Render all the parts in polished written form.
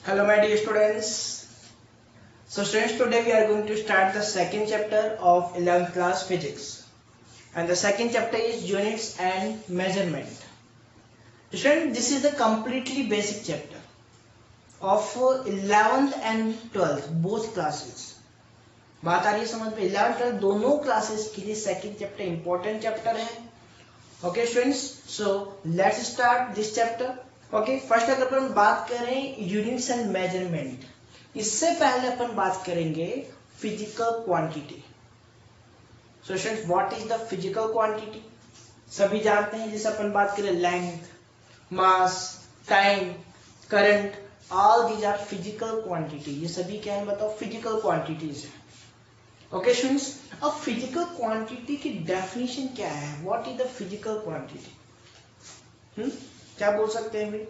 Hello my dear students. So students, today we are going to start the second chapter of 11th class physics, and the second chapter is units and measurement. Students, this is the completely basic chapter of 11th and 12th both classes. बात आ रही है समझ में? 11th 12th दोनों classes के लिए second chapter important chapter है. Okay students, so let's start this chapter. Okay, first अगर अपन बात करें यूनिट्स एंड मेजरमेंट, इससे पहले अपन बात करेंगे physical quantity. So students, what is the physical quantity? सभी जानते हैं. जैसे अपन बात करें length, mass, time, current, all these are physical quantity. ये सभी क्या है बताओ? फिजिकल क्वांटिटीज है. ओके स्टूडेंट्स, अब फिजिकल क्वांटिटी की डेफिनेशन क्या है? What is the physical quantity? क्या बोल सकते हैं भाई?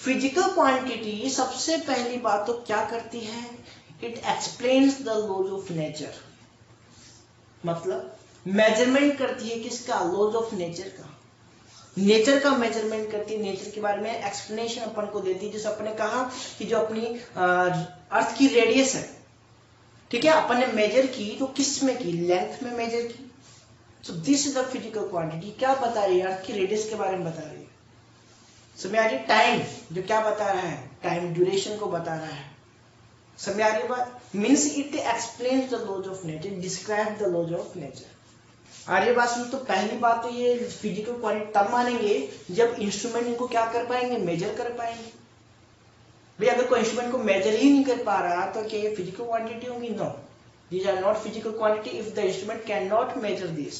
फिजिकल क्वांटिटी सबसे पहली बात तो क्या करती है? It explains the laws of nature. मतलब मेजरमेंट करती है किसका? लॉज ऑफ नेचर का. नेचर का मेजरमेंट करती है, नेचर के बारे में एक्सप्लेनेशन अपन को देती है. जैसे अपन ने कहा कि जो अपनी अर्थ की रेडियस है, ठीक है, अपन ने मेजर की तो किस में की? लेंथ में मेजर की. सो this is the physical quantity. क्या बता रही है? अर्थ की रेडियस के बारे में बता रही है. समझ आ रही है? टाइम जो क्या बता रहा है? टाइम ड्यूरेशन को बता रहा है. समझ आ रही है बात? Means it explains the laws of nature, describe the laws of nature. आ रही है बात? सुन, तो पहली बात तो ये फिजिकल क्वांटिटी तब मानेंगे जब इंस्ट्रूमेंट इनको क्या कर पाएंगे? मेजर कर पाएंगे. भाई अगर कोई इंस्ट्रूमेंट को मेजर ही नहीं कर पा रहा तो क्या ये फिजिकल क्वांटिटी होगी? No, these are not physical quantity if the instrument cannot measure this.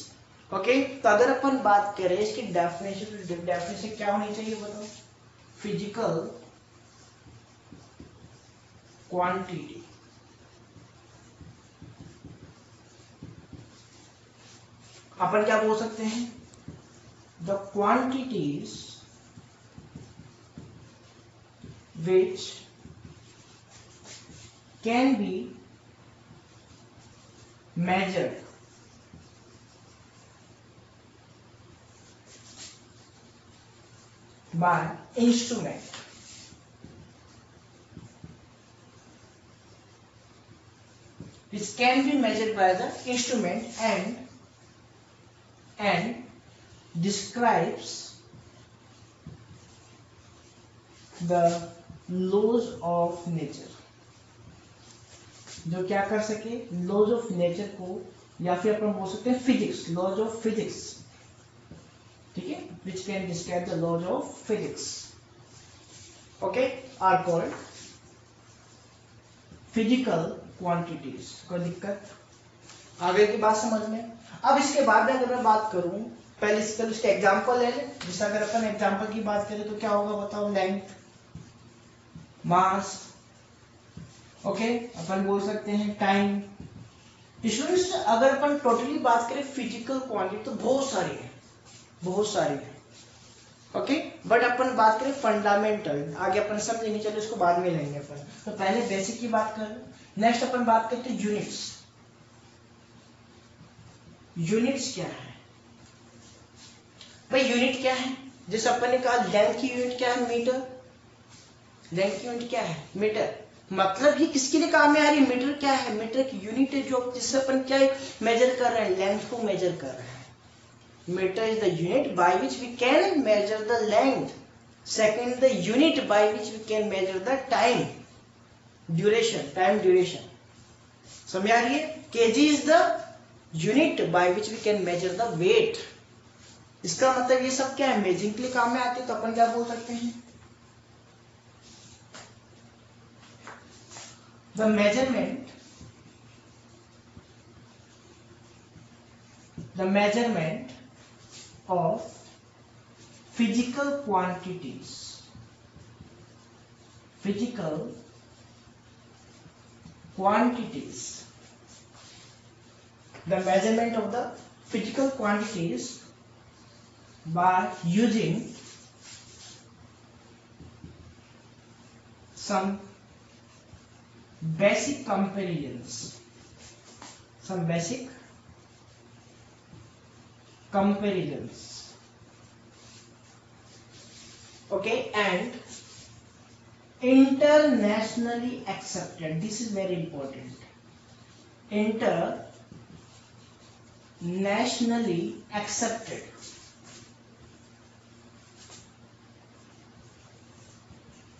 Okay, तो अगर अपन बात करें इसकी डेफिनेशन क्या होनी चाहिए बताओ? फिजिकल क्वांटिटी अपन क्या बोल सकते हैं? The quantities which can be measured by instrument. Which can be measured by the instrument and describes the laws of nature. जो क्या कर सके? लॉज ऑफ नेचर को, या फिर अपन बोल सकते हैं फिजिक्स, लॉज ऑफ फिजिक्स. ठीक है, which can describe the laws of physics. Okay, are called physical quantities. कोई दिक्कत? आगे की बात समझ में? अब इसके बाद अगर मैं बात करूं, पहले इसका एग्जांपल ले लें. जैसे अगर अपन एग्जांपल की बात करें तो क्या होगा बताओ? लेंथ, मास, ओके, अपन बोल सकते हैं टाइम. स्टूडेंट्स, अगर अपन टोटली बात करें फिजिकल क्वांटिटी तो बहुत सारी है, बहुत सारी है. ओके, बट अपन बात करें फंडामेंटल, आगे अपन समझेंगे, चलो इसको बाद में लेंगे अपन. तो पहले बेसिक की बात करें. नेक्स्ट अपन बात करते हैं यूनिट्स. यूनिट्स क्या है भाई? यूनिट क्या है? जैसे अपन ने कहा लेंथ की यूनिट क्या है? मीटर. लेंथ की यूनिट क्या है? मीटर. मतलब ये किसके लिए काम में आ रही है? मीटर क्या है? मीटर की यूनिट है जो जिससे अपन क्या मेजर कर रहे हैं? लेंथ को मेजर कर रहे हैं. Metre is the unit by which we can measure the length. Second, the unit by which we can measure the time duration. Time duration समझ आ रही है? KG is the unit by which we can measure the weight. इसका मतलब ये सब क्या है? मेजरिंग के लिए काम में आते हैं. तो अपन क्या बोल सकते हैं? The measurement of physical quantities. Physical quantities. The measurement of the physical quantities by using some basic comparisons. Some basic comparisons. Okay, and internationally accepted, this is very important, internationally accepted,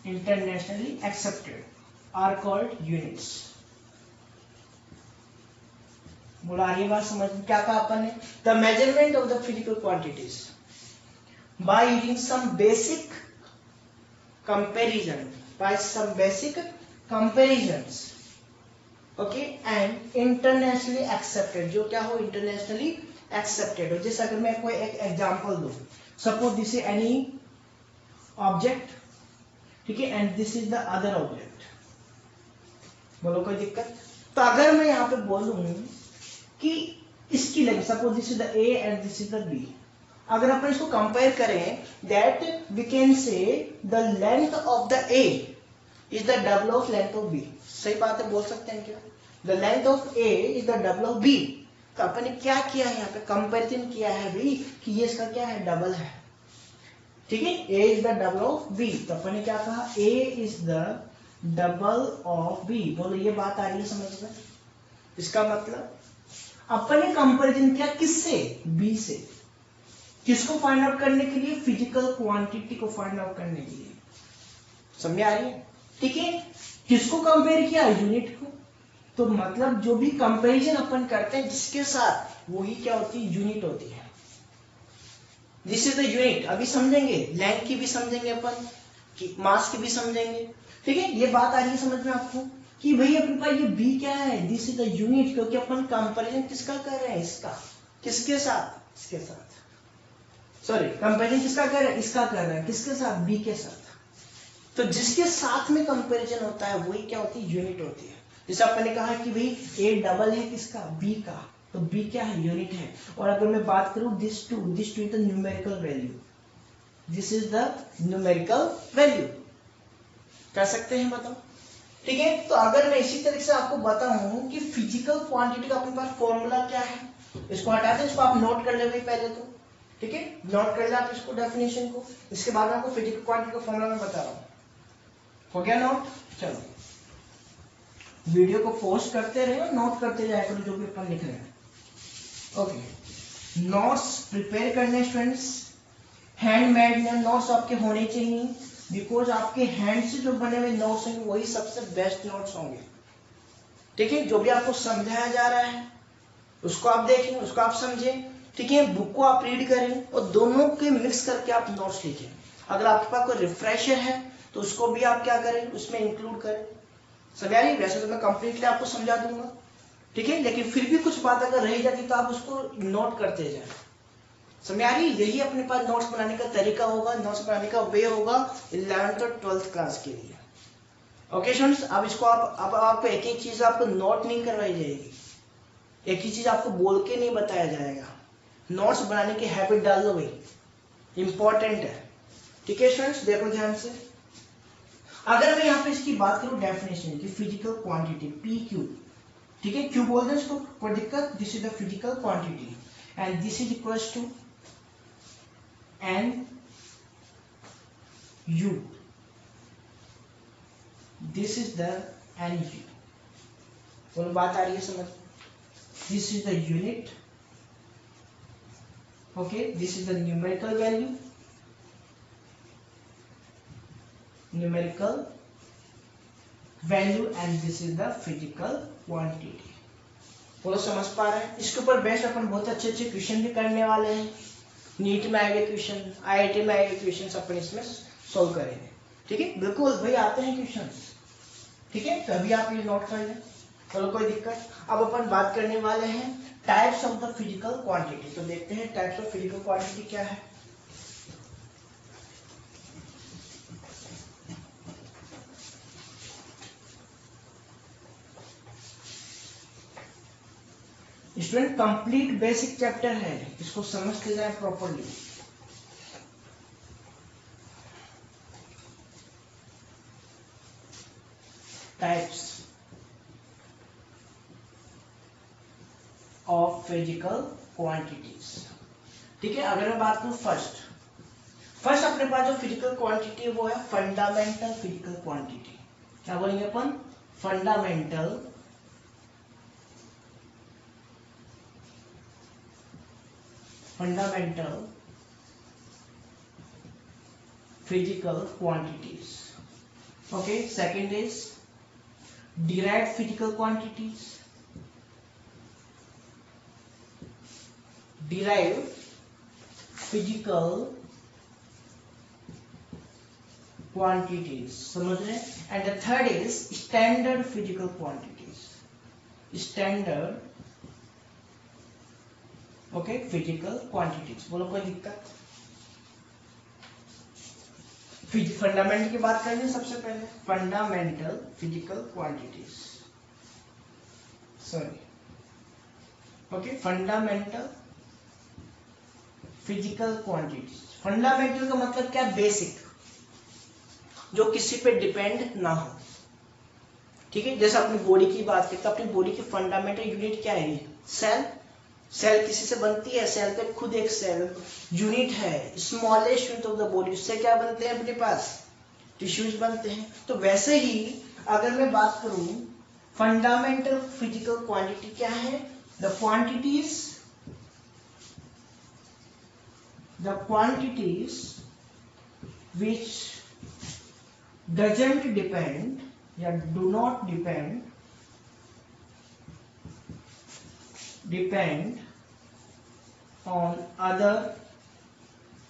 internationally accepted are called units. बोला आ रही है बात समझ में? क्या कहा अपन ने? The measurement of the physical quantities by using some basic comparison, by some basic comparisons, okay, and internationally accepted, जो क्या हो? इंटरनेशनली एक्सेप्टेड हो. जैसे अगर मैं कोई एक एग्जांपल दूं, suppose this is any object, ठीक है, and this is the other object. बोलो कोई दिक्कत? तो अगर मैं यहाँ पे बोलूं कि इसकी length, suppose this is the A and this is the B, अगर अपन इसको कंपेयर करें, that we can say the length of the A is the double of length of B. सही बात है, बोल सकते हैं क्या? The length of A is the double of B. तो अपन ने क्या किया है? यहाँ पे कंपेरिजन किया है भाई कि ये इसका क्या है? डबल है. ठीक है, a is the double of b. तो अपन ने क्या कहा? a is the double of b. बोलो ये बात आ रही है समझ में? इसका मतलब अपन ने कंपैरिजन किया किससे? b से. किसको फाइंड आउट करने के लिए? फिजिकल क्वांटिटी को फाइंड आउट करने के लिए. समझ आ रही है? ठीक है, किसको कंपेयर किया? यूनिट को. तो मतलब जो भी कंपैरिजन अपन करते हैं जिसके साथ, वही क्या होती है? यूनिट होती है. This is the unit. अभी समझेंगे, लेंथ की भी समझेंगे अपन, कि मास की भी समझेंगे. ठीक है, ये बात आ रही है समझ में आपको कि भाई अपने पास ये बी क्या है? दिस इज द यूनिट, क्योंकि अपन कंपैरिजन किसका कर रहे हैं? इसका. किसके साथ? इसके साथ. सॉरी, कंपैरिजन किसका कर रहे हैं? इसका कर रहे हैं. किसके साथ? बी के साथ. तो जिसके साथ में कंपैरिजन होता है वही क्या होती है? यूनिट होती है. जैसे अपन ने कहा कि भाई ए डबल है किसका? बी का. तो बी क्या है? यूनिट है. और अगर मैं बात करूं this two is the numerical value. This is the numerical value. कर सकते हैं? बताओ. ठीक है, तो अगर मैं इसी तरीके से आपको बताऊं कि फिजिकल क्वांटिटी का अपने पास फॉर्मूला क्या है, इसको हटा दें, इसको आप नोट कर ले भाई पहले तो. ठीक है, नोट कर ले आप इसको, डेफिनेशन को. इसके बाद आपको फिजिकल क्वांटिटी का फॉर्मूला मैं बता रहा हूं. हो गया नोट? चलो वीडियो को पोस्ट करते रहे और नोट करते जाए करो जो भी अपन लिख रहे हैं. ओके, नोट्स प्रिपेयर करने स्टूडेंट्स. हैंडमेड नोट्स आपके होने चाहिए, बिकॉज आपके हैंड से जो बने हुए नोट्स होंगे वही सबसे बेस्ट नोट्स होंगे. ठीक है, जो भी आपको समझाया जा रहा है उसको आप देखें, उसको आप समझें. ठीक है, बुक को आप रीड करें और दोनों के मिक्स करके आप नोट्स लिखें. अगर आपके पास कोई रिफ्रेशर है तो उसको भी आप क्या करें? उसमें इंक्लूड करें. समझ आ रही? वैसे तो मैं कंप्लीटली आपको समझा दूंगा. ठीक है, लेकिन फिर भी कुछ बात अगर रह जाती तो आप उसको नोट करते जाए. समझ आ रही? यही अपने पास नोट्स बनाने का तरीका होगा, नोट्स बनाने का वे होगा 11th और 12th क्लास के लिए. ओके स्टूडेंट्स, अब इसको अब आपको एक एक चीज आपको नोट नहीं करवाई जाएगी, एक ही चीज आपको बोल के नहीं बताया जाएगा. नोट्स बनाने की हैबिट डाल दो भाई, इंपॉर्टेंट है. ठीक है स्टूडेंट्स, देखो ध्यान से. अगर मैं यहाँ पे इसकी बात करूं डेफिनेशन की, फिजिकल क्वांटिटी पी क्यू. ठीक है, क्यू बोल दें इसको, कोई दिक्कत? This is the physical quantity and this is equals to N U. This is the N U. बोलो बात आ रही है समझ? This is the unit. Okay, this is the numerical value, numerical value and this is the physical quantity. बोलो समझ पा रहे हैं? इसके ऊपर बेस्ट अपन बहुत अच्छे अच्छे क्वेश्चन भी करने वाले हैं. नीट में आएंगे क्वेश्चन, आईआईटी में आएंगे क्वेश्चन, अपन इसमें सोल्व करेंगे. ठीक है, बिल्कुल भाई आते हैं क्वेश्चन. ठीक है, तो अभी आप ये नोट कर लें. चलो कोई दिक्कत. अब अपन बात करने वाले हैं types of the physical quantity. तो देखते हैं टाइप्स ऑफ फिजिकल क्वांटिटी क्या है. स्टूडेंट कंप्लीट बेसिक चैप्टर है, इसको समझते जाए properly. Types of physical quantities. ठीक है, अगर मैं बात करूं फर्स्ट अपने पास जो फिजिकल क्वांटिटी है वो है फंडामेंटल फिजिकल क्वांटिटी। क्या बोलेंगे अपन? Fundamental physical quantities. Okay, second is derived physical quantities. Derived physical quantities, समझ रहे हैं? And the third is standard physical quantities. Standard, okay, physical quantities. बोलो कोई दिक्कत? फंडामेंटल की बात करेंगे सबसे पहले, fundamental physical quantities, sorry, okay, fundamental physical quantities. Fundamental का मतलब क्या? बेसिक, जो किसी पे डिपेंड ना हो, ठीक है। जैसे अपनी बॉडी की बात करते हैं, अपनी बॉडी की फंडामेंटल यूनिट क्या है? सेल। सेल किसी से बनती है? सेल पे खुद एक सेल यूनिट है, smallest unit of the body. उससे क्या बनते हैं अपने पास? टिश्यूज बनते हैं। तो वैसे ही अगर मैं बात करूं, फंडामेंटल फिजिकल क्वांटिटी क्या है? The quantities which doesn't depend या do not depend on other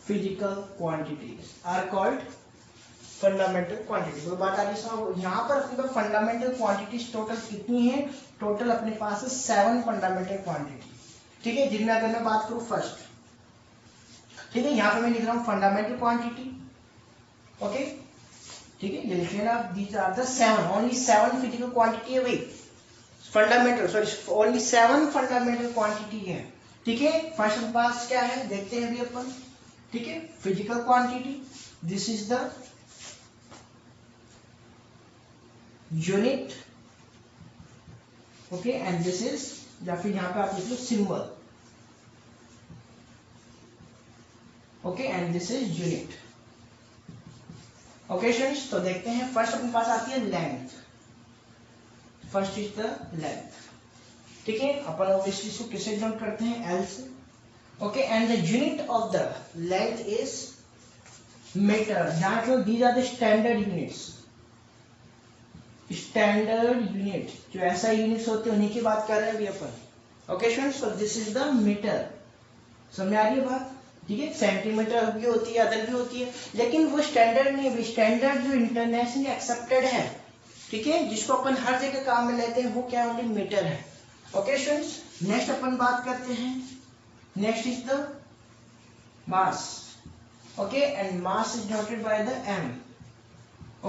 physical quantities are called fundamental quantities। तो बात आ रही है यहाँ पर अपने पास फंडामेंटल क्वांटिटीज टोटल कितनी है? टोटल अपने पास है 7 फंडामेंटल क्वांटिटी, ठीक है। जिनमें अगर मैं बात करूं फर्स्ट, ठीक है, यहाँ पे मैं लिख रहा हूँ फंडामेंटल क्वांटिटी, ओके, ठीक है, ये लिख लेना। These are the 7, only 7 physical quantity है भाई, fundamental, sorry, only 7 fundamental quantity है, ठीक है। फर्स्ट पास क्या है देखते हैं अभी अपन, ठीक है। Physical quantity, this is the unit, okay, and this is, या फिर यहाँ पे आप लिख लो symbol, okay, and this is unit, okay students. तो देखते हैं, फर्स्ट अपने पास आती है length, first is the length, ठीक है। अपन ऑब्वियसली इसको किससे डिनोट करते हैं? एल से, okay, and the unit of the length is metre. ध्यान रखो, these are the standard units, standard unit, जो ऐसा यूनिट्स होते हैं उन्हीं की बात कर रहे हैं अभी अपन, okay students. So this is the meter, समझ आ रही है बात, ठीक है। सेंटीमीटर भी होती है, अदर भी होती है, लेकिन वो स्टैंडर्ड नहीं है। स्टैंडर्ड जो इंटरनेशनली एक्सेप्टेड है, ठीक है, जिसको अपन हर जगह काम में लेते हैं, वो क्या ओनली मीटर है, ओके स्टूडेंट्स। नेक्स्ट अपन बात करते हैं, next is the mass, okay, and mass is denoted by the m,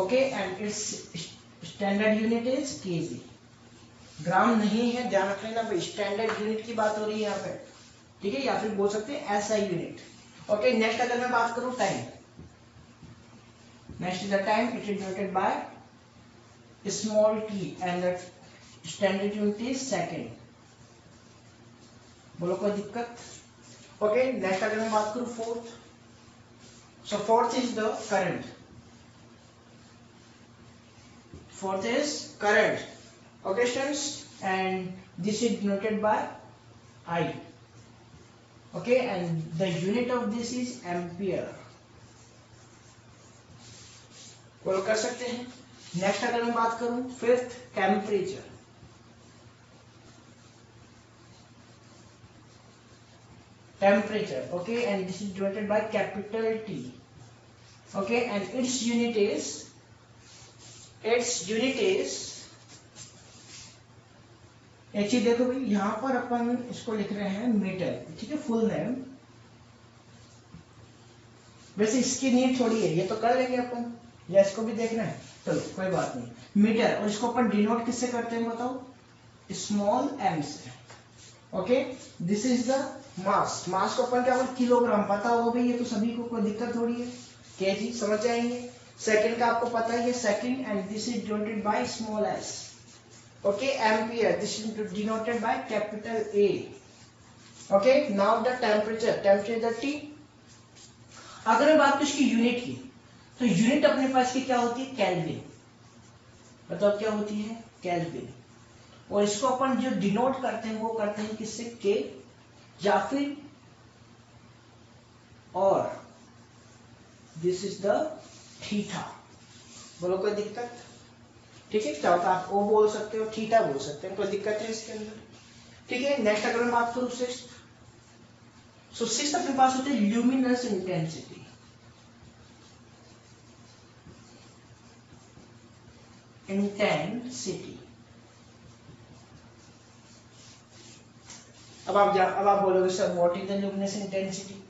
okay, and its standard unit is KG. Gram नहीं है, ध्यान रख लेना भाई, स्टैंडर्ड यूनिट की बात हो रही है यहाँ पे, ठीक है, या फिर बोल सकते हैं ऐसा यूनिट, ओके। नेक्स्ट अगर मैं बात करूं time, next is the time, it is denoted by small t and the standard unit is second. बोलो कोई दिक्कत? ओके, नेक्स्ट अगर मैं बात करूं fourth, so fourth is the current, fourth is current, okay students, and this is denoted bye I, okay, and the unit of this is ampere। बोलो कर सकते हैं। नेक्स्ट अगर मैं बात करूं fifth, temperature, temperature, okay, and this is denoted by capital T, okay, and its unit is एक चीज देखो भाई, यहाँ पर अपन इसको लिख रहे हैं मीटर, ठीक है, फुल नेम। वैसे इसकी नीड थोड़ी है, ये तो कर लेंगे अपन, या इसको भी देखना है, चलो कोई बात नहीं। मीटर, और इसको अपन डिनोट किससे करते हैं बताओ? स्मॉल m से, okay. This is the mass, mass को अपन क्या बोलते? किलोग्राम, पता होगा भाई, ये तो सभी को, कोई दिक्कत थोड़ी है, केजी समझ जाएंगे। सेकंड का आपको पता है, ये second, and this is denoted by small s, okay, ampere, this is denoted by capital A, okay। Now the temperature is the T, अगर मैं बात करूं इसकी यूनिट की, तो यूनिट अपने पास की क्या होती है, केल्विन। बताओ क्या होती है, केल्विन। और इसको अपन जो डिनोट करते हैं वो करते हैं किससे, के, या फिर और दिस इज द थीटा। बोलो कोई दिक्कत, ठीक है, क्या होता है, आप ओ बोल सकते हो, थीटा बोल सकते हैं, कोई दिक्कत है इसके अंदर, ठीक है। नेक्स्ट अगर मैं बात करूं सिक्स्थ, सो सिक्स्थ अपने पास होते हैं ल्यूमिनस इंटेंसिटी। इंटेंसिटी, अब आप बोलोगे sir what is the luminous intensity.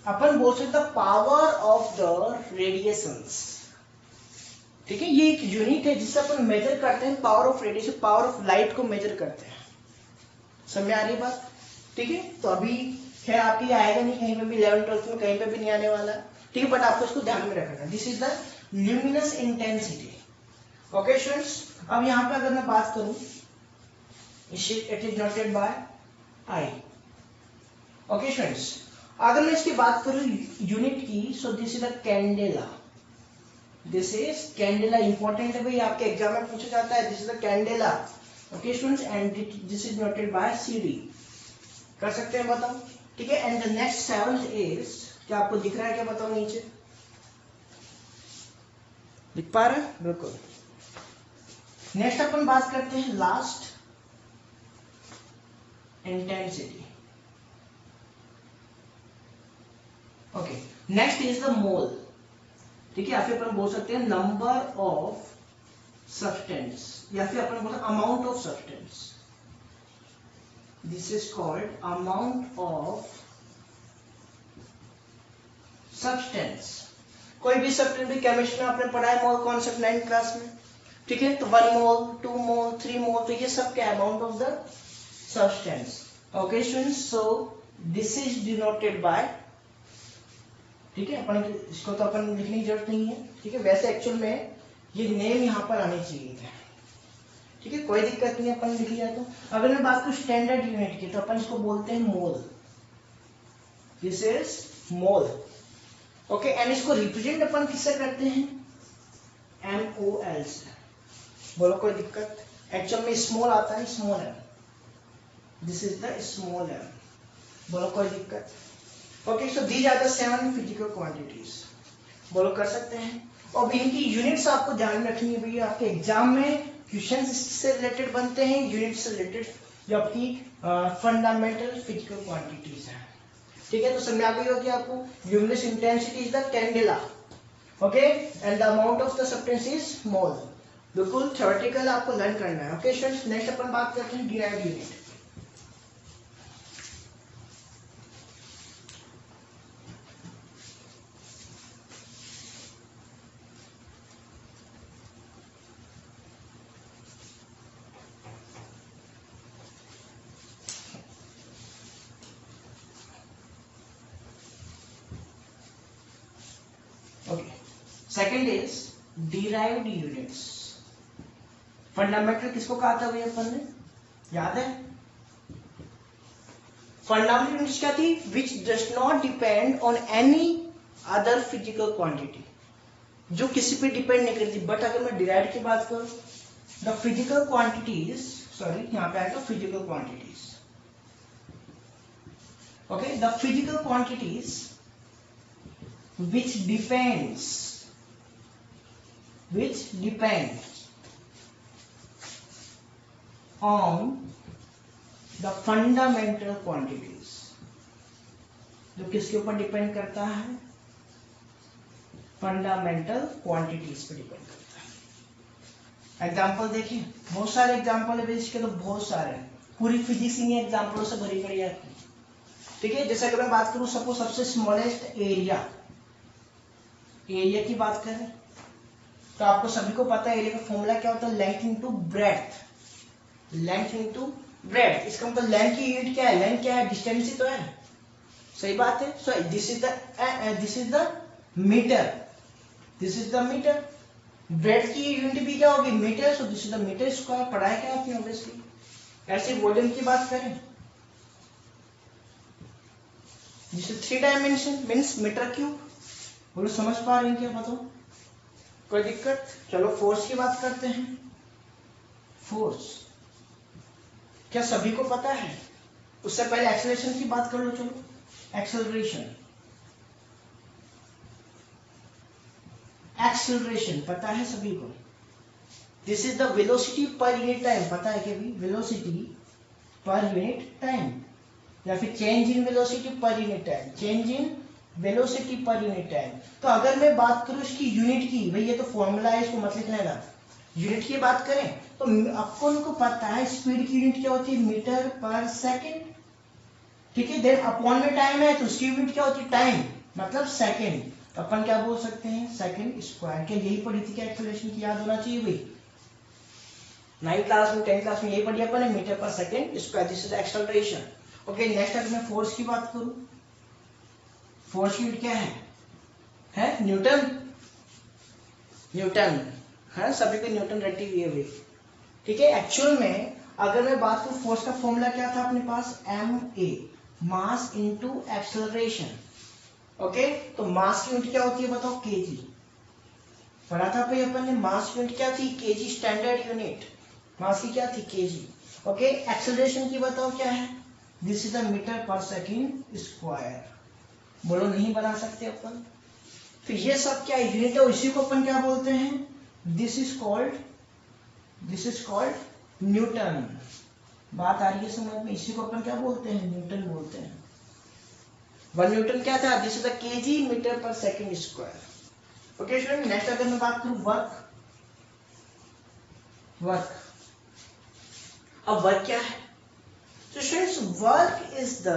अपन बोल सकते पावर ऑफ द रेडिएशंस, ठीक है, ये एक यूनिट है जिससे अपन मेजर करते हैं power of radiation, power of light को मेजर करते हैं। समझ आ रही बात, ठीक है। तो अभी खैर आपके आएगा नहीं कहीं पे भी, 11th 12th में कहीं पे भी नहीं आने वाला, ठीक है, बट आपको इसको ध्यान में रखना। This is the luminous intensity, okay students. अब यहाँ पे अगर मैं बात करूं, it is noted bye I, okay students. अगर मैं इसकी बात करूं यूनिट की, सो this is the candela, this is candela, important है भाई, आपके एग्जाम में पूछा जाता है, this is the candela, okay students, and this is noted bye CD, कर सकते हैं, बताओ, ठीक है। And the next seventh is, क्या आपको दिख रहा है क्या, बताओ नीचे दिख पा रहा है, बिल्कुल। नेक्स्ट अपन बात करते हैं last, intensity, okay. Next is the mole, ठीक है, या फिर अपन बोल सकते हैं नंबर ऑफ सब्सटेंस, या फिर अपन बोल सकते हैं amount of substance. This is called amount of substance. कोई भी सब्सटेंस भी केमिस्ट्री में आपने पढ़ा है, मोल कॉन्सेप्ट 9th क्लास में, ठीक है। तो 1 मोल, 2 मोल, 3 मोल, तो ये सब क्या, amount of the substance, okay students. So this is denoted bye, ठीक है, अपन इसको तो अपन लिखने की जरूरत नहीं है, ठीक है, वैसे एक्चुअल में ये नेम यहाँ पर आने चाहिए थे, ठीक है, कोई दिक्कत नहीं है, अपन लिख लिया। तो अगर मैं बात करूं स्टैंडर्ड यूनिट की, तो अपन इसको बोलते हैं mole, this is mole, okay. And इसको रिप्रेजेंट अपन किससे करते हैं, MOL से। बोलो कोई दिक्कत, एक्चुअल में स्मॉल आता है, small M, this is the small M, बोलो कोई दिक्कत, ओके। So these are the 7 physical quantities, बोलो कर सकते हैं। और इनकी यूनिट्स आपको ध्यान में रखनी है भैया, आपके एग्जाम में क्वेश्चन इससे रिलेटेड बनते हैं, यूनिट से रिलेटेड, जो आपकी फंडामेंटल फिजिकल क्वांटिटीज है, ठीक है। तो समझ आ गई होगी आपको, luminous intensity is the candela, okay, and the amount of the substance is mole. बिल्कुल थ्योरेटिकल आपको लर्न करना है, ओके स्टूडेंट्स। नेक्स्ट अपन बात करते हैं derived unit, okay. Second is derived units. Fundamental किसको कहा था भैया अपन ने, याद है, फंडामेंटल यूनिट्स क्या थी, which does not depend on any other physical quantity, जो किसी पे डिपेंड नहीं करती। बट अगर मैं डिराइव्ड की बात करूं, द फिजिकल क्वांटिटीज, सॉरी यहाँ पे आएगा physical quantities, okay, the physical quantities which depends on the fundamental quantities, जो किसके ऊपर डिपेंड करता है, फंडामेंटल क्वांटिटीज पे डिपेंड करता है। एग्जांपल देखिए, बहुत सारे एग्जांपल है इसके, तो बहुत सारे, पूरी फिजिक्स इन्हीं एग्जांपलों से भरी पड़ी है, ठीक है। जैसे अगर मैं बात करूं, सपोज सबसे स्मॉलेस्ट एरिया की बात करें, तो आपको सभी को पता है एरिया का फॉर्मूला क्या होता है, length into breadth, length into breadth. इसका मतलब लेंथ की यूनिट क्या है, लेंथ क्या है, डिस्टेंस ही तो है, सही बात है। So this is the metre, this is the metre. Breadth की यूनिट भी क्या होगी, metre, so this is the metre square, पढ़ा है क्या आपने ऑब्वियसली। ऐसे वॉल्यूम की बात करें, जिसे 3 डायमेंशन मीन्स मीटर क्यूब। बोलो समझ पा रहे हैं क्या? बताओ कोई दिक्कत? चलो फोर्स की बात करते हैं। फोर्स क्या सभी को पता है? उससे पहले एक्सेलरेशन की बात कर लो। चलो एक्सेलरेशन, एक्सेलरेशन पता है सभी को? This is the velocity per unit time. पता है क्या भी? वेलोसिटी पर यूनिट टाइम, या फिर change in velocity per unit time, change in velocity per unit time. तो अगर मैं बात करूं इसकी यूनिट की, भाई ये तो फॉर्मूला है, इसको मत लिख लेना। यूनिट की बात करें तो आपको उनको पता है स्पीड की यूनिट क्या होती है? Metre per second. ठीक है, देन अपॉन में टाइम है तो उसकी यूनिट क्या होती है? टाइम, मतलब सेकेंड। तो अपन क्या बोल सकते हैं? Second square. क्या यही पढ़ी थी क्या एक्सेलरेशन की? याद होना चाहिए भाई। 9th क्लास में 10th क्लास में यही पढ़ी अपन ने, metre per second square. This is acceleration. Okay, next अगर मैं फोर्स की बात करूं, फोर्स की यूनिट क्या है न्यूटन। न्यूटन है, सभी को न्यूटन रटी हुई है भाई। ठीक है, एक्चुअल में अगर मैं बात करूं फोर्स का फॉर्मूला क्या था अपने पास? ma, mass into acceleration. Okay, तो मास की यूनिट क्या होती है बताओ? केजी। पढ़ा था भाई अपन ने, मास की यूनिट क्या थी? केजी, स्टैंडर्ड यूनिट मास की क्या थी? केजी। ओके, एक्सेलरेशन की बताओ क्या है? This is the metre per second square. बोलो नहीं बना सकते अपन? तो ये सब क्या यूनिट है, इसी को अपन क्या बोलते हैं? This is called Newton. बात आ रही है समझ में? इसी को अपन क्या बोलते हैं? न्यूटन बोलते हैं। 1 न्यूटन क्या था? This is the KG meter per second square. Okay student, next अगर मैं बात करूं वर्क। अब वर्क क्या है? तो students work is the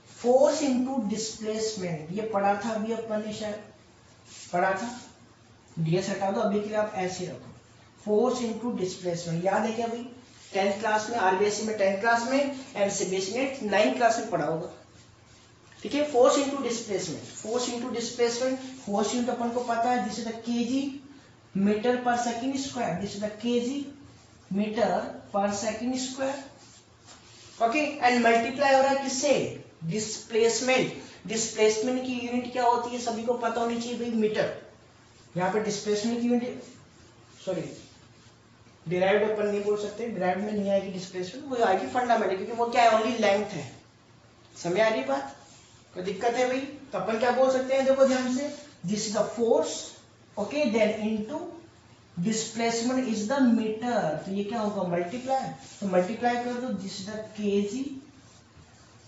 force into displacement. ये पढ़ा था अभी अपन ने, शायद पढ़ा था। डीएस हटा दो अभी के लिए, आप ऐसे रखो। फोर्स इनटू डिस्प्लेसमेंट याद है क्या भाई? 10th क्लास में, आरबीएससी में 10th क्लास में, एमसीबीएसई में 9th क्लास में पढ़ा होगा। ठीक है, force into displacement. Force into displacement, force unit अपन को पता है, this is the KG meter per second square. This is the KG meter per second square. Okay, and multiply हो रहा है किससे? डिस्प्लेसमेंट। डिस्प्लेसमेंट की यूनिट क्या होती है सभी को पता होनी चाहिए भाई? मीटर। यहाँ पे डिस्प्लेसमेंट की यूनिट, सॉरी डिराइव्ड अपन नहीं बोल सकते, डिराइव्ड में नहीं आएगी डिस्प्लेसमेंट, वो आएगी फंडामेंटल, क्योंकि वो क्या है? ओनली लेंथ है। समझ आ रही बात? कोई दिक्कत है भाई? तो अपन क्या बोल सकते हैं? देखो ध्यान से, this is the force, okay, then into displacement is the metre. तो ये क्या होगा? मल्टीप्लाई। तो मल्टीप्लाई कर दो, this is the KG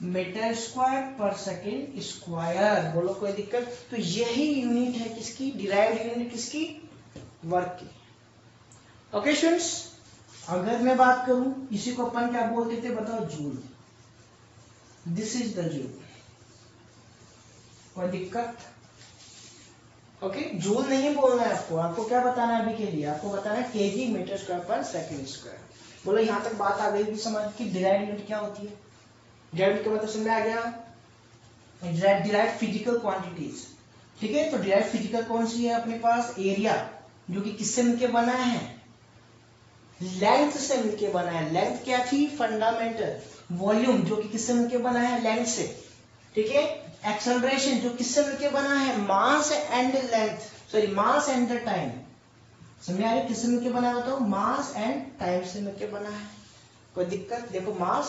metre square per second square. बोलो कोई दिक्कत? तो यही यूनिट है किसकी? डिराइव्ड यूनिट किसकी? वर्क की। ओके स्टूडेंट्स, अगर मैं बात करूं इसी को अपन क्या बोलते थे बताओ? Joule. This is the joule. कोई दिक्कत? ओके, जूल नहीं बोलना है आपको। आपको क्या बताना है अभी के लिए? आपको बताना है KG metre square per second square. बोलो यहां तक बात आ गई भी समझ की? डिराइव्ड यूनिट क्या होती है? डिराइव्ड का मतलब समझ में आ गया? Derived physical quantities. ठीक है, तो डिराइव्ड फिजिकल कौन सी है अपने पास? एरिया, जो कि किससे मिलके बना है? लेंथ से मिलके बना है। लेंथ क्या थी? फंडामेंटल। वॉल्यूम, जो कि किससे मिलके बना है? लेंथ से। ठीक है, एक्सेलरेशन, जो किससे मिलके बना है? Mass and length, sorry mass and the time. समझ आ रही? किससे मिलके बना है बताओ? मास एंड टाइम से मिलके बना है। कोई दिक्कत? देखो, मास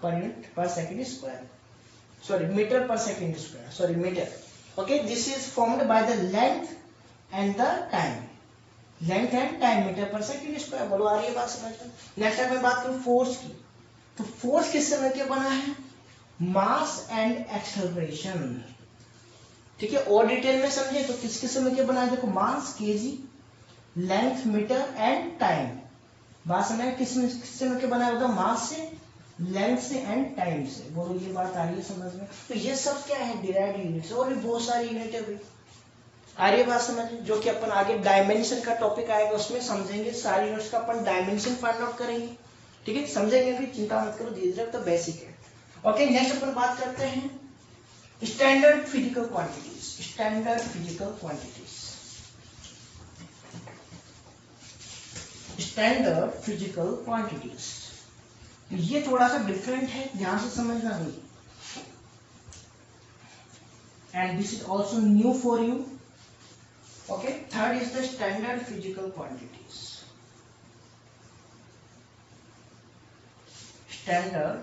per unit per second square, sorry metre per second square, sorry metre. Okay, this is formed by the length and the time. Length and time, metre per second square. बोलो आ रही है बात समझ में? नेक्स्ट अगर मैं बात करूं फोर्स की, तो फोर्स किससे मिलके बना है? Mass and acceleration. ठीक है, और डिटेल में समझे तो किस किस से मिलके बना है? देखो, mass KG, length meter and time. बात समझ में? किससे मिलके बना है बताओ? मास से, लेंथ से एंड टाइम से। बोलो ये बात आ रही है समझ में? तो ये सब क्या है? Derived units. और भी बहुत सारी यूनिट है भाई। आ रही है बात समझ में? जो कि अपन आगे डायमेंशन का टॉपिक आएगा उसमें समझेंगे। सारी यूनिट्स का अपन डायमेंशन फाइंड आउट करेंगे। ठीक है, समझेंगे फिर, चिंता मत करो, धीरे धीरे, तो बेसिक है। ओके, नेक्स्ट अपन बात करते हैं standard physical quantities. Standard physical quantities, standard physical quantities. ये थोड़ा सा डिफरेंट है, ध्यान से समझना भाई। and this is also new for you. Okay, third is the standard physical quantities. Standard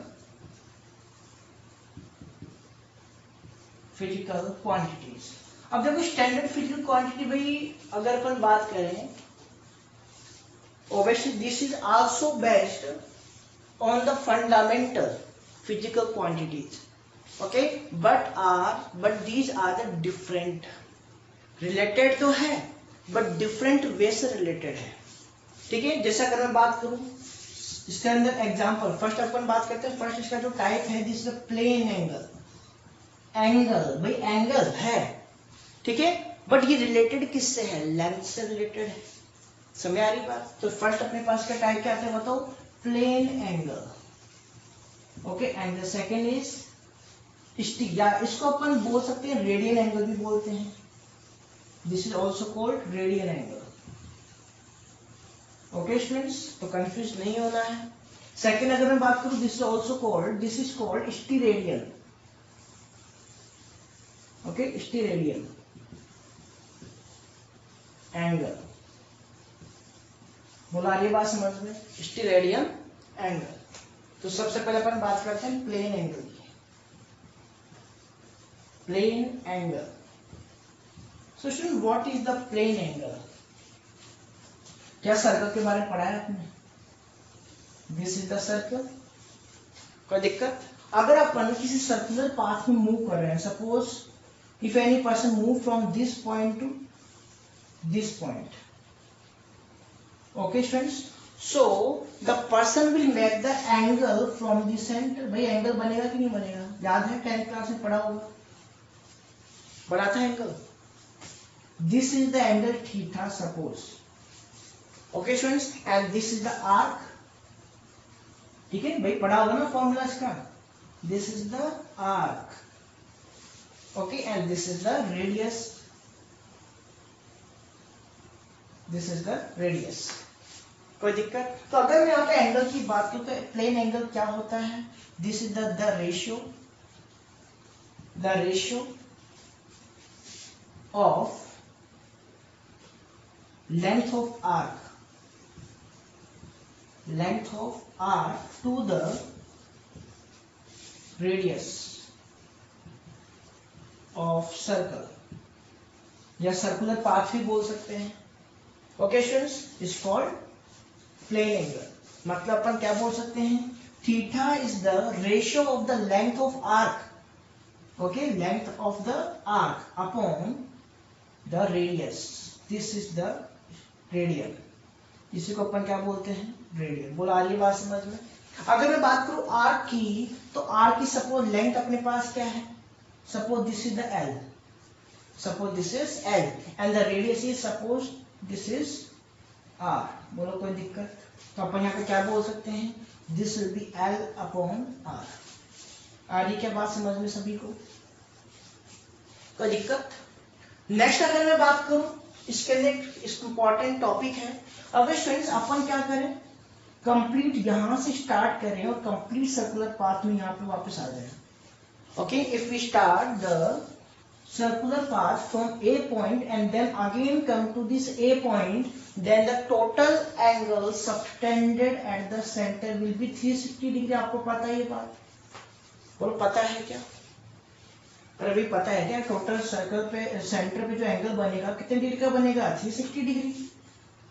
physical quantities. अब देखो स्टैंडर्ड फिजिकल क्वांटिटी भाई अगर अपन बात करें, obviously this is also based on the fundamental physical quantities. Okay, but these are the different, related तो है but different way से related है. ठीक है, जैसे अगर मैं बात करूं इसके अंदर एग्जांपल, फर्स्ट अपन बात करते हैं, फर्स्ट इसका जो टाइप है this is plane angle. Angle भाई एंगल है, ठीक है, बट ये रिलेटेड किससे है? लेंथ से रिलेटेड है. समझ आ रही बात? तो फर्स्ट अपने पास का टाइप क्या आता है बताओ? Plane angle. Okay, and the second is या इसको अपन बोल सकते हैं रेडियन एंगल भी बोलते हैं. This is also called radian angle. Okay students, तो कंफ्यूज नहीं होना है. सेकंड अगर मैं बात करूं, this is called steradian. Okay, steradian angle. बोला ये बात समझ में? Steradian angle. तो सबसे पहले अपन बात करते हैं प्लेन एंगल की. Plane angle. So student, what is the plane angle? क्या सर्कल के बारे में पढ़ा है आपने? This is the circle. कोई दिक्कत? अगर अपन किसी सर्कुलर पाथ में मूव कर रहे हैं, suppose if any person move from this point two this point. Okay friends, so the person will make the angle from the center. भाई एंगल बनेगा कि नहीं बनेगा? याद है 10th क्लास में पढ़ा होगा, बड़ा था angle. This is the angle theta suppose. Okay friends, and this is the arc. ठीक है भाई, पढ़ा होगा ना फॉर्मूला इसका. This is the arc. Okay, and this is the radius. This is the radius. कोई दिक्कत? तो अगर मैं यहाँ पे एंगल की बात करूं तो प्लेन एंगल क्या होता है? This is the ratio of length of arc to the radius of circle, या सर्कुलर पाथ भी बोल सकते हैं. Okay students, is called plane angle. मतलब अपन क्या बोल सकते हैं? Theta is the ratio of the length of arc. Okay, length of the arc upon the radius. This is the radian. इसी को अपन क्या बोलते हैं? रेडियन. बोला आ रही बात समझ में? अगर मैं बात करूं आर्क की, तो आर्क की सपोज लेंथ अपने पास क्या है? Suppose this is the L. Suppose this is L and the radius is suppose this is R. बोलो कोई दिक्कत? तो अपन यहाँ पे क्या बोल सकते हैं? This will be L upon R. आ रही क्या बात समझ में सभी को? कोई दिक्कत? नेक्स्ट अगर मैं बात करूं, इसके लिए इंपॉर्टेंट टॉपिक है. अगर स्टूडेंट्स अपन क्या करें, कंप्लीट यहां से स्टार्ट करें और कंप्लीट सर्कुलर पाथ में यहाँ पे वापस आ जाए. Okay, if we start the circular path from A point and then again come to this A point, then the total angle subtended at the center will be 360 degree. आपको पता है ये बात? बोलो पता है क्या? अरे भाई पता है क्या? टोटल सर्कल पे सेंटर पे जो एंगल बनेगा कितने डिग्री का बनेगा? 360 डिग्री.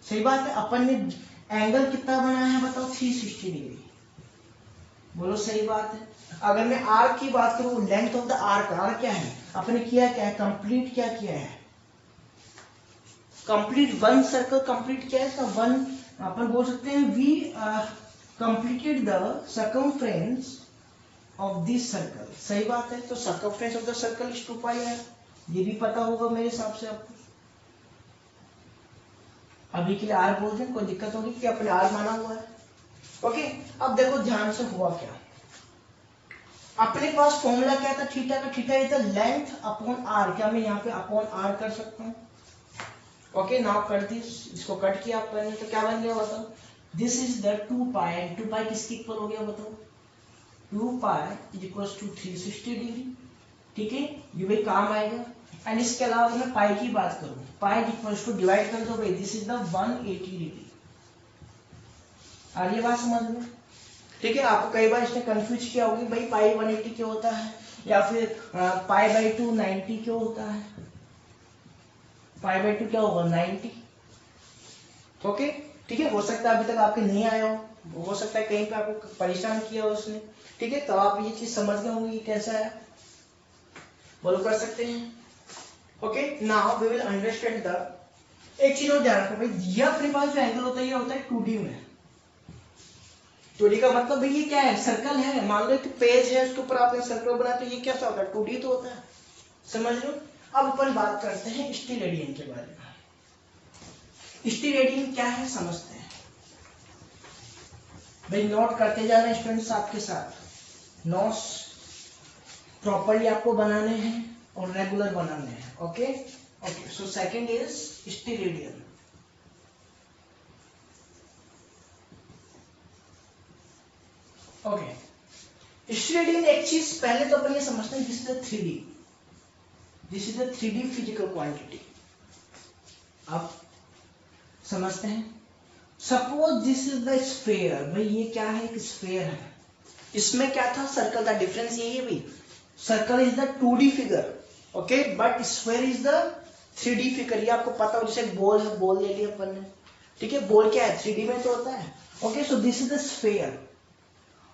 सही बात है. अपन ने एंगल कितना बनाया है बताओ? 360 डिग्री. बोलो सही बात है. अगर मैं आर्क की बात करूं, लेंथ ऑफ द आर्क क्या है? अपने किया क्या है? कंप्लीट क्या किया है? कंप्लीट वन सर्कल कंप्लीट किया है. इसका वन अपन बोल सकते हैं we completed the circumference of this circle. सही बात है. तो circumference of the circle is 2 pi है. ये भी पता होगा मेरे हिसाब से आपको. अभी के लिए आर बोल दें, कोई दिक्कत होगी कि अपने आर माना हुआ है. ओके, अब देखो ध्यान से हुआ क्या. अपने पास फॉर्मूला क्या था थीटा का? Theta is the length upon R. क्या मैं यहाँ पे अपॉन आर कर सकता हूँ? Okay, now cut this. इसको कट किया अपन तो क्या बन गया बताओ? This is the 2 pi. And 2 pi किसके इक्वल हो गया बताओ? 2 pi is equal to 360 degree. ठीक है, ये भाई काम आएगा। एंड इसके अलावा अगर मैं पाई की बात करूं, पाई इक्वल्स टू डिवाइड कर दो भाई, दिस इज द 180 डिग्री। आ रही है बात समझ में? ठीक है, आपको कई बार इसने कंफ्यूज किया होगी भाई पाई 180 क्यों होता है, या फिर पाई बाई 2 90 क्यों होता है। पाई बाई 2 क्या होगा 90। ओके ठीक है, हो सकता है अभी तक आपके नहीं आया हो सकता है कहीं पे आपको परेशान किया हो उसने। ठीक है, तो आप ये चीज समझ गए होंगे कैसा है, बोलो कर सकते हैं। Okay now we will understand the, एक चीज और ध्यान रखो भाई, ये अपने पास जो एंगल होता है ये होता है 2D में। 2D का मतलब भाई ये क्या है, सर्कल है। मान लो एक पेज है, उसके ऊपर आपने सर्कल बनाया तो ये कैसा होता है 2D तो होता है, समझ लो। अब अपन बात करते हैं स्टीरेडियन के बारे में। स्टीरेडियन क्या है समझते हैं भाई, नोट करते जा रहे हैं स्टूडेंट्स आपके साथ। नोट्स प्रॉपरली आपको बनाने हैं और रेगुलर बनाने हैं। Okay okay, so second is steradian. Okay, steradian एक चीज पहले तो अपन ये समझते हैं, this is the 3D, this is the 3D physical quantity. अब समझते हैं, suppose this is the sphere. भाई ये क्या है, एक स्फीयर है, इसमें क्या था सर्कल था, डिफरेंस यही है भाई, circle is the 2D figure, okay, but sphere is the 3D figure. ये आपको पता हो, जैसे बॉल है, बॉल ले लिया अपन ने, ठीक है, बॉल क्या है 3D में तो होता है। Okay so this is the sphere.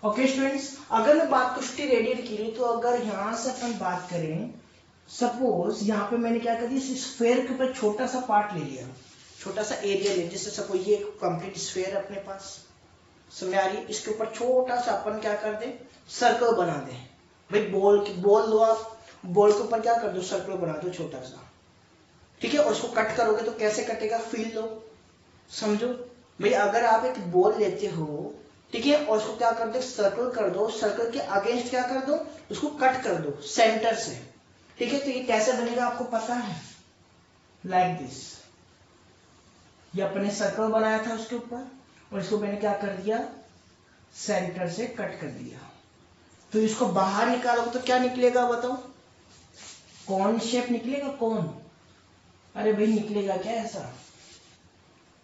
Okay students, अगर मैं बात करूं स्टीरेडियन की, तो अगर यहां से अपन बात करें, सपोज यहाँ पे मैंने क्या कर दिया, इस स्फीयर के ऊपर छोटा सा पार्ट ले लिया, छोटा सा एरिया ले, जैसे सपोज ये कंप्लीट स्फीयर अपने पास, समझ आ रही है, इसके ऊपर छोटा सा अपन क्या कर दे, सर्कल बना दे। भाई बॉल लो आप, बॉल के ऊपर क्या कर दो, सर्कल बना दो छोटा सा, ठीक है, और उसको कट करोगे तो कैसे कटेगा, फील लो, समझो। भाई अगर आप एक बॉल लेते हो, ठीक है, और उसको क्या कर दो, सर्कल कर दो, सर्कल के अगेंस्ट क्या कर दो, उसको कट कर दो सेंटर से, ठीक है, तो ये कैसे बनेगा आपको पता है, लाइक दिस। ये अपने सर्कल बनाया था उसके ऊपर, और इसको मैंने क्या कर दिया, सेंटर से कट कर दिया। तो इसको बाहर निकालोगे तो क्या निकलेगा बताओ, कौन शेप निकलेगा, कौन, अरे भाई निकलेगा क्या ऐसा,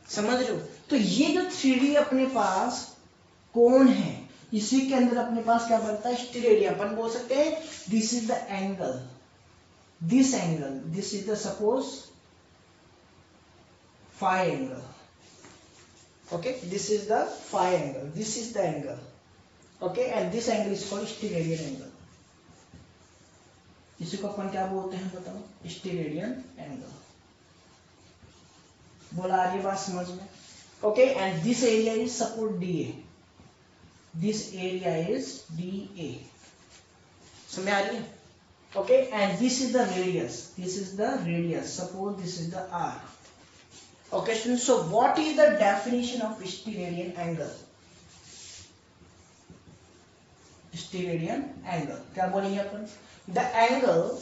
समझ रहे हो। तो ये जो 3D अपने पास कौन है, इसी के अंदर अपने पास क्या बनता है, स्टीरेडियन। अपन बोल सकते हैं this is the angle, this angle, this is the suppose phi angle, okay, this is the phi angle, this is the angle, okay, and this angle is called steradian angle. इसी को अपन क्या बोलते हैं बताओ, स्टीरेडियन एंगल। बोला आ रही बात समझ में? Okay, and this area is suppose DA, this area is DA, समझ आ रही है? Okay, and this is the radius, this is the radius, suppose this is the R। Okay students, so what is the definition of steradian angle? Steradian angle क्या बोलेंगे अपन, the angle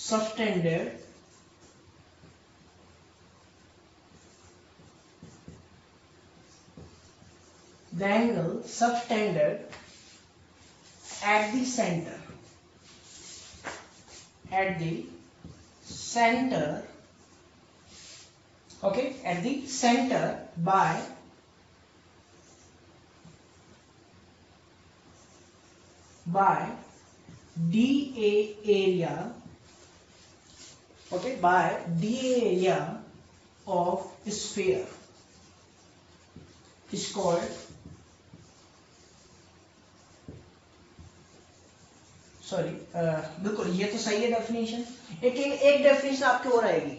subtended the angle subtended at the center, at the center, okay, at the center by DA area, okay, by DA area of sphere is called, sorry बिल्कुल ये तो सही है definition. एक definition आपकी और आएगी,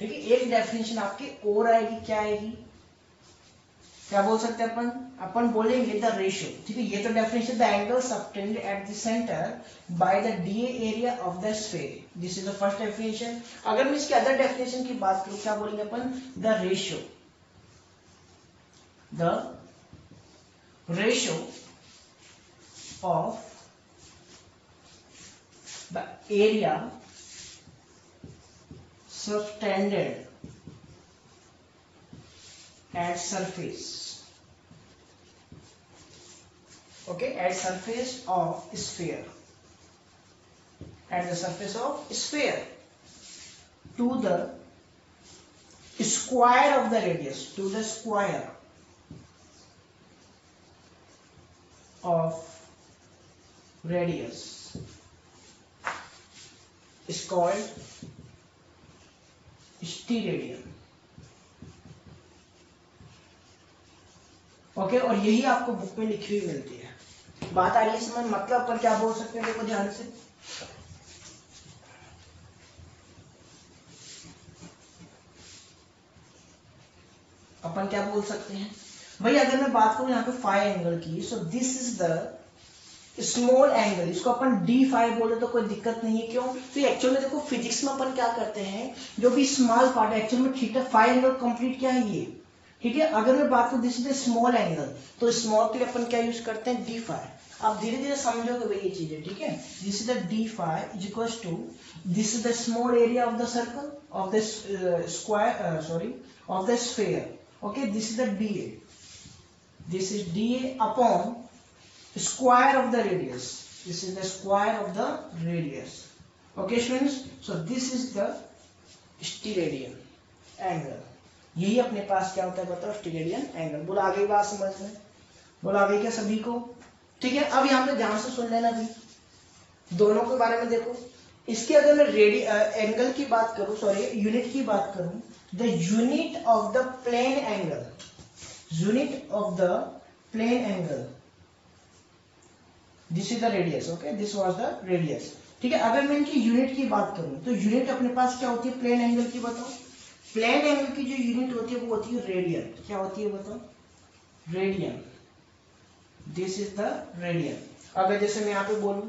ठीक है, एक डेफिनेशन आपकी और आएगी, क्या आएगी, क्या बोल सकते हैं अपन बोलेंगे द रेशियो, ठीक है, ये तो definition, the angle subtended at the centre by the DA area of the sphere, this is the first definition. अगर मैं इसकी अदर डेफिनेशन की बात करूं, क्या बोलेंगे अपन, the ratio of the area subtended at surface, okay, at surface of sphere, at the surface of sphere to the square of the radius, to the square of radius is called steradian. Okay, और यही आपको book में लिखी हुई मिलती है। बात आ रही है समझ, मतलब अपन क्या बोल सकते हैं, देखो ध्यान से, अपन क्या बोल सकते हैं भाई, अगर मैं बात करूं यहाँ पे फाई एंगल की, सो this is the small angle, इसको अपन d5 बोले तो कोई दिक्कत नहीं है। क्यों? तो एक्चुअल में देखो फिजिक्स में अपन क्या करते हैं, जो भी स्मॉल पार्ट है, एक्चुअल में थीटा फाई एंगल कंप्लीट क्या है ये, ठीक है। अगर मैं बात करूं this is the small angle, तो स्मॉल के लिए अपन क्या यूज करते हैं, d5। आप धीरे धीरे समझोगे भाई ये चीजें, ठीक है। This is the d5 is equals to, this is the small area of the circle of the square, sorry, of the sphere, okay. This is the dA, this is dA upon square of the radius, this is the square of the radius, okay students, so this is the steradian angle. यही अपने पास क्या होता है बताओ, steradian angle. बोला आ गई बात समझ में, बोला आ गई क्या सभी को, ठीक है। अब यहाँ पे ध्यान से सुन लेना भी, दोनों के बारे में देखो। इसके अगर मैं एंगल की बात करूं, सॉरी यूनिट की बात करूं, the unit of the plane angle, unit of the plane angle, this is the radius, okay, this was the radius, ठीक है। अगर मैं इनकी यूनिट की बात करूं, तो यूनिट अपने पास क्या होती है प्लेन एंगल की, बताओ। प्लेन एंगल की जो यूनिट होती है वो होती है रेडियन। क्या होती है बताओ, radian, this is the radian. अगर जैसे मैं यहाँ पे बोलूं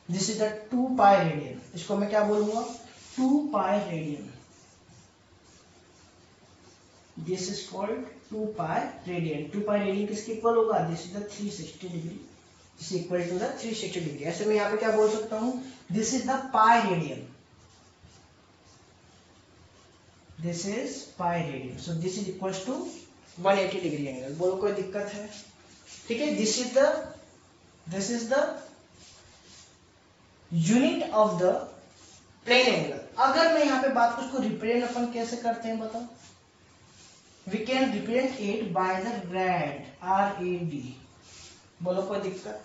this is the 2 pi radian, इसको मैं क्या बोलूंगा, 2 pi radian, this is called 2 pi radian. 2 pi radian किसके इक्वल होगा, this is the 360 degree, is equal to the 360 degree. ऐसे मैं यहाँ पे क्या बोल सकता हूँ, this is the pi radian, this is pi radian, so this is equal to 180 degree angle. बोलो कोई दिक्कत है, ठीक है। This is the unit of the plane angle. अगर मैं यहाँ पे बात करूँ, उसको रिप्रेजेंट अपन कैसे करते हैं बताओ, we can represent it by the rad, R-A-D। बोलो कोई दिक्कत,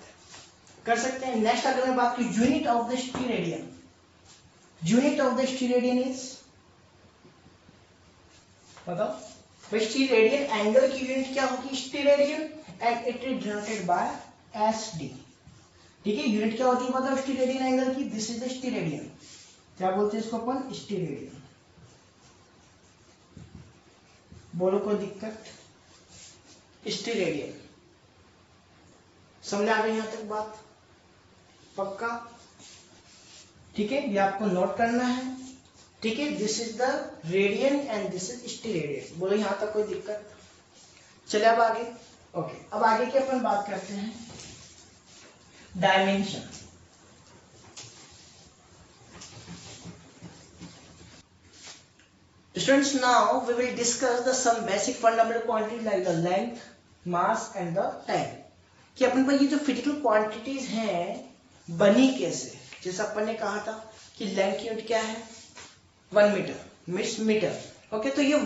कर सकते हैं। नेक्स्ट अगर मैं बात करूं unit of the steradian, unit of the steradian is, बताओ भाई, स्टीरेडियन एंगल की यूनिट क्या होगी, steradian, and it is denoted by SD, ठीक है। यूनिट क्या होती है बताओ स्टीरेडियन एंगल की, दिस इज द स्टीरेडियन। क्या बोलते हैं इसको अपन, स्टीरेडियन। बोलो कोई दिक्कत, स्टीरेडियन। समझ आ गई यहां तक बात, पक्का, ठीक है। ये आपको नोट करना है, ठीक है। This is the radian and this is steradian. बोलो यहां तक कोई दिक्कत, चले अब आगे, ओके। अब आगे की अपन बात करते हैं dimension. Students, now we will discuss the some basic fundamental quantities like the length, mass and the time। कि अपन पर ये जो फिजिकल क्वांटिटीज हैं बनी कैसे, जैसे अपन ने कहा था कि लेंथ की यूनिट क्या है, 1 मीटर, मीटर, ओके। तो ये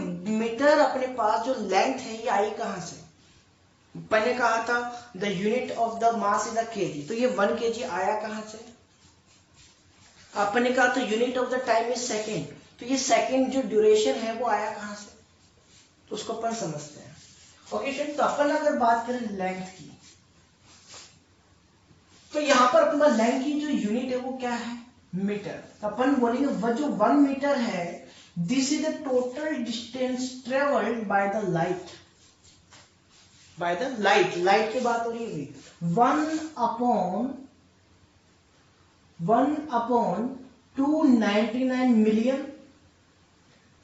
मीटर अपने पास जो लेंथ है ये आई कहां से, अपन ने कहा था the unit of the mass is the KG, तो ये 1 kg आया कहां से। अपन ने कहा तो unit of the time is second, तो ये सेकेंड जो ड्यूरेशन है वो आया कहां से, तो उसको अपन समझते हैं, ओके फ्रेंड। तो अपन अगर बात करें लेंथ की, तो यहां पर अपन लेंथ की जो यूनिट है वो क्या है, मीटर। तो अपन बोलेंगे वो जो 1 मीटर है, this is the total distance travelled by the light, by the light, light की बात हो रही है, 1 अपॉन 299 मिलियन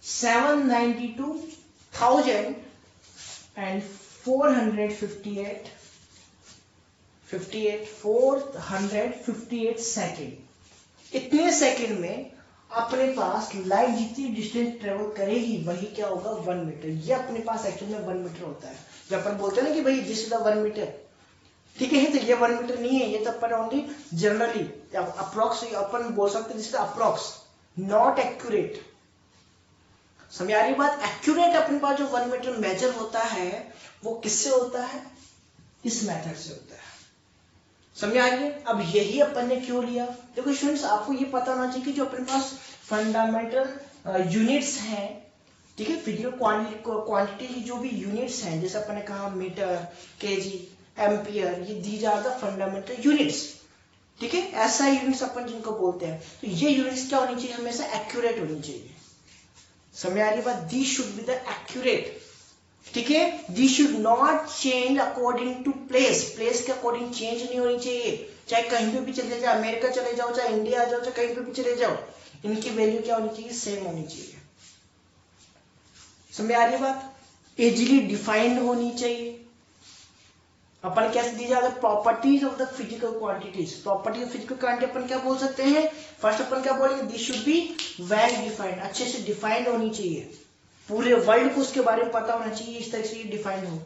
792,000 and 458 सेकेंड। इतने सेकेंड में अपने पास लाइट जितनी डिस्टेंस ट्रेवल करेगी वही क्या होगा, 1 मीटर। ये अपने पास एक्चुअल में 1 मीटर होता है। जब अपन बोलते हैं ना कि भाई दिस इज द 1 मीटर, ठीक है, तो ये 1 मीटर नहीं है, ये तो अपन ओनली जनरली अप्रोक्स अपन बोल सकते हैं, अप्रोक्स नॉट एक्यूरेट। समझ आ रही बात? एक्यूरेट अपने पास जो 1 मीटर मेजर होता है वो किससे होता है? इस मेथड से होता है। समझ आ रही है? अब यही अपन ने क्यों लिया? देखो स्टूडेंट्स, आपको ये पता होना चाहिए कि जो अपने पास फंडामेंटल यूनिट्स हैं, ठीक है, फिजिकल क्वांटिटी की जो भी यूनिट्स हैं, जैसे अपन ने कहा मीटर, केजी, एम्पियर, ये these are the fundamental units. ठीक है, ऐसा यूनिट्स अपन जिनको बोलते हैं, तो ये यूनिट्स क्या होनी चाहिए? हमेशा एक्यूरेट होनी चाहिए। समझ आ रही बात? They should be the accurate. ठीक है, they should not change according to place. Place के अकॉर्डिंग चेंज नहीं होनी चाहिए। चाहे कहीं पे भी चले जाओ, अमेरिका चले जाओ, चाहे इंडिया आ जाओ, चाहे कहीं पे भी चले जाओ, इनकी वैल्यू क्या होनी चाहिए? सेम होनी चाहिए। समझ आ रही बात? इजीली डिफाइंड होनी चाहिए। अपन कैसे दी जाएगा? Properties of the physical quantities. Property of physical quantity अपन क्या बोल सकते हैं? फर्स्ट अपन क्या बोलेंगे? This should be well defined. अच्छे से डिफाइंड होनी चाहिए, पूरे वर्ल्ड को उसके बारे में पता होना चाहिए, इस तरह से ये डिफाइंड हो।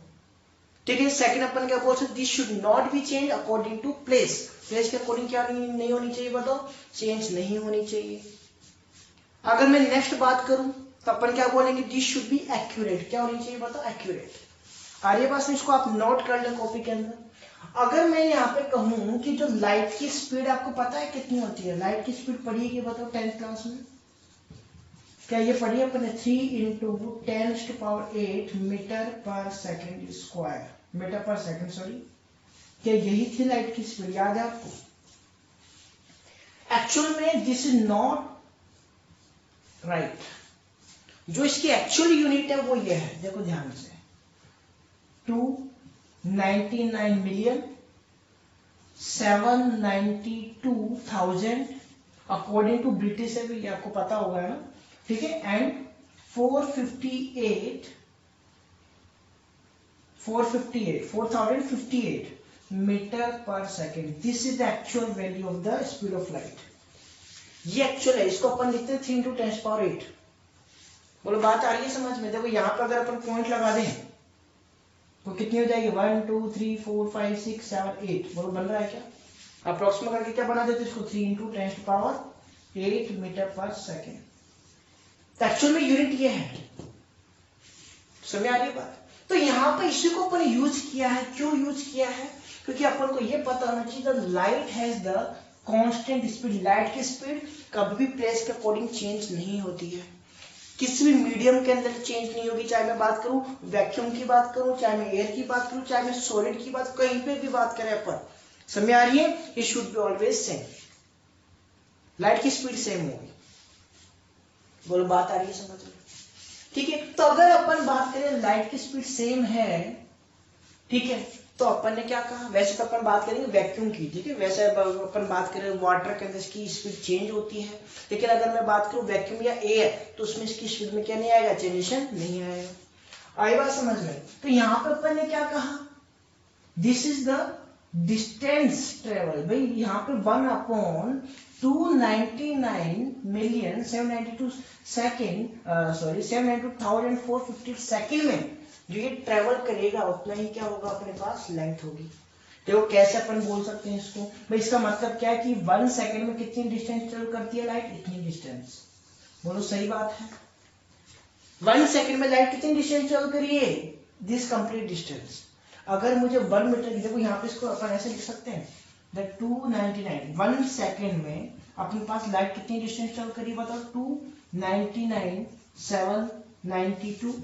ठीक है, सेकंड अपन क्या बोल सकते? This should not be change according to place. Place के अकॉर्डिंग क्या नहीं होनी चाहिए? बताओ, चेंज नहीं होनी चाहिए। अगर मैं नेक्स्ट बात करूं तो अपन क्या बोलेंगे? This should be accurate. क्या होनी चाहिए? बताओ, एक्यूरेट। आर्य पास में इसको आप नोट कर लें कॉपी के अंदर। अगर मैं यहाँ पे कहूं कि जो लाइट की स्पीड आपको पता है कितनी होती है? लाइट की स्पीड पढ़ी है कि बताओ 10th क्लास में? क्या ये पढ़ी है अपने? 3 × 10⁸ metre per second square, metre per second, sorry. क्या यही थी लाइट की स्पीड? याद है आपको? एक्चुअल में दिस इज नॉट राइट। जो इसकी एक्चुअल यूनिट है वो ये है, देखो ध्यान से, 299,792,000 अकॉर्डिंग टू ब्रिटिश है, ये आपको पता होगा ना, ठीक है, and 4058 metre per second. This is the actual value of the speed of light. ये एक्चुअल है, इसको अपन लिखते हैं 3 × 10⁸। बोलो बात आ रही है समझ में? देखो यहाँ पर अगर अपन पॉइंट लगा दें तो कितनी हो जाएगी? 1 2 3 4 5 6 7 8। बोलो बन रहा है क्या? अप्रोक्सीमेट करके क्या बना देते इसको? 3 × 10⁸ मीटर पर सेकेंड। तो एक्चुअल में यूनिट ये है। समझ आ रही बात? तो यहाँ पे इसी को अपन यूज किया है। क्यों यूज किया है? क्योंकि अपन को ये पता होना चाहिए the light has the constant speed. Light की स्पीड कभी भी प्लेस के अकॉर्डिंग चेंज नहीं होती है, किसी भी मीडियम के अंदर चेंज नहीं होगी। चाहे मैं बात करूं वैक्यूम की बात करूं, चाहे मैं एयर की बात करूं, चाहे मैं सॉलिड की बात, कहीं पे भी बात करें अपन, समझ आ रही है? It should be always same. Light की स्पीड सेम होगी। बोलो बात आ रही है समझ में? ठीक है, तो अगर अपन बात करें लाइट की स्पीड सेम है, ठीक है, तो अपन ने क्या कहा? वैसे तो अपन बात करेंगे वैक्यूम की, ठीक है, वैसे अपन बात करें वाटर के अंदर इसकी स्पीड चेंज होती है, लेकिन अगर मैं बात करूं वैक्यूम या एयर, तो उसमें इसकी स्पीड में क्या नहीं आएगा? चेंजेशन नहीं आएगा। आई बात समझ में? तो यहाँ पे अपन ने क्या कहा? This is the distance travel. भाई यहाँ पे 792,450 सेकेंड में जो ये ट्रेवल करेगा उतना ही क्या होगा? अपने पास लेंथ होगी। देखो कैसे अपन बोल सकते हैं इसको? भाई इसका मतलब क्या है कि 1 सेकेंड में कितनी डिस्टेंस ट्रेवल करती है लाइट? इतनी डिस्टेंस। बोलो सही बात है? 1 सेकेंड में लाइट कितनी डिस्टेंस ट्रेवल करिए? This complete distance. अगर मुझे 1 मीटर, देखो यहाँ पे इसको अपन ऐसे लिख सकते हैं, द 299 1 सेकेंड में अपने पास लाइट कितनी डिस्टेंस ट्रेवल करिए? बताओ। 299,792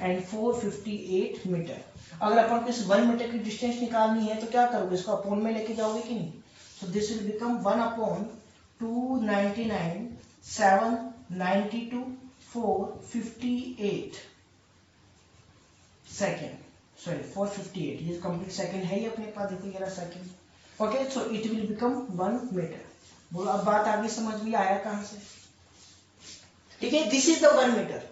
एंड 458 मीटर। अगर अपन को इस 1 मीटर की डिस्टेंस निकालनी है तो क्या करोगे? इसको अपॉन में लेके जाओगे कि नहीं? So this will become 1/299,792 458 second, sorry 458, ये कंप्लीट सेकेंड है ही अपने पास, देखो ये second. Okay, so it will become 1 metre. बोलो अब बात आगे समझ में आया कहां से? ठीक है, this is the 1 metre.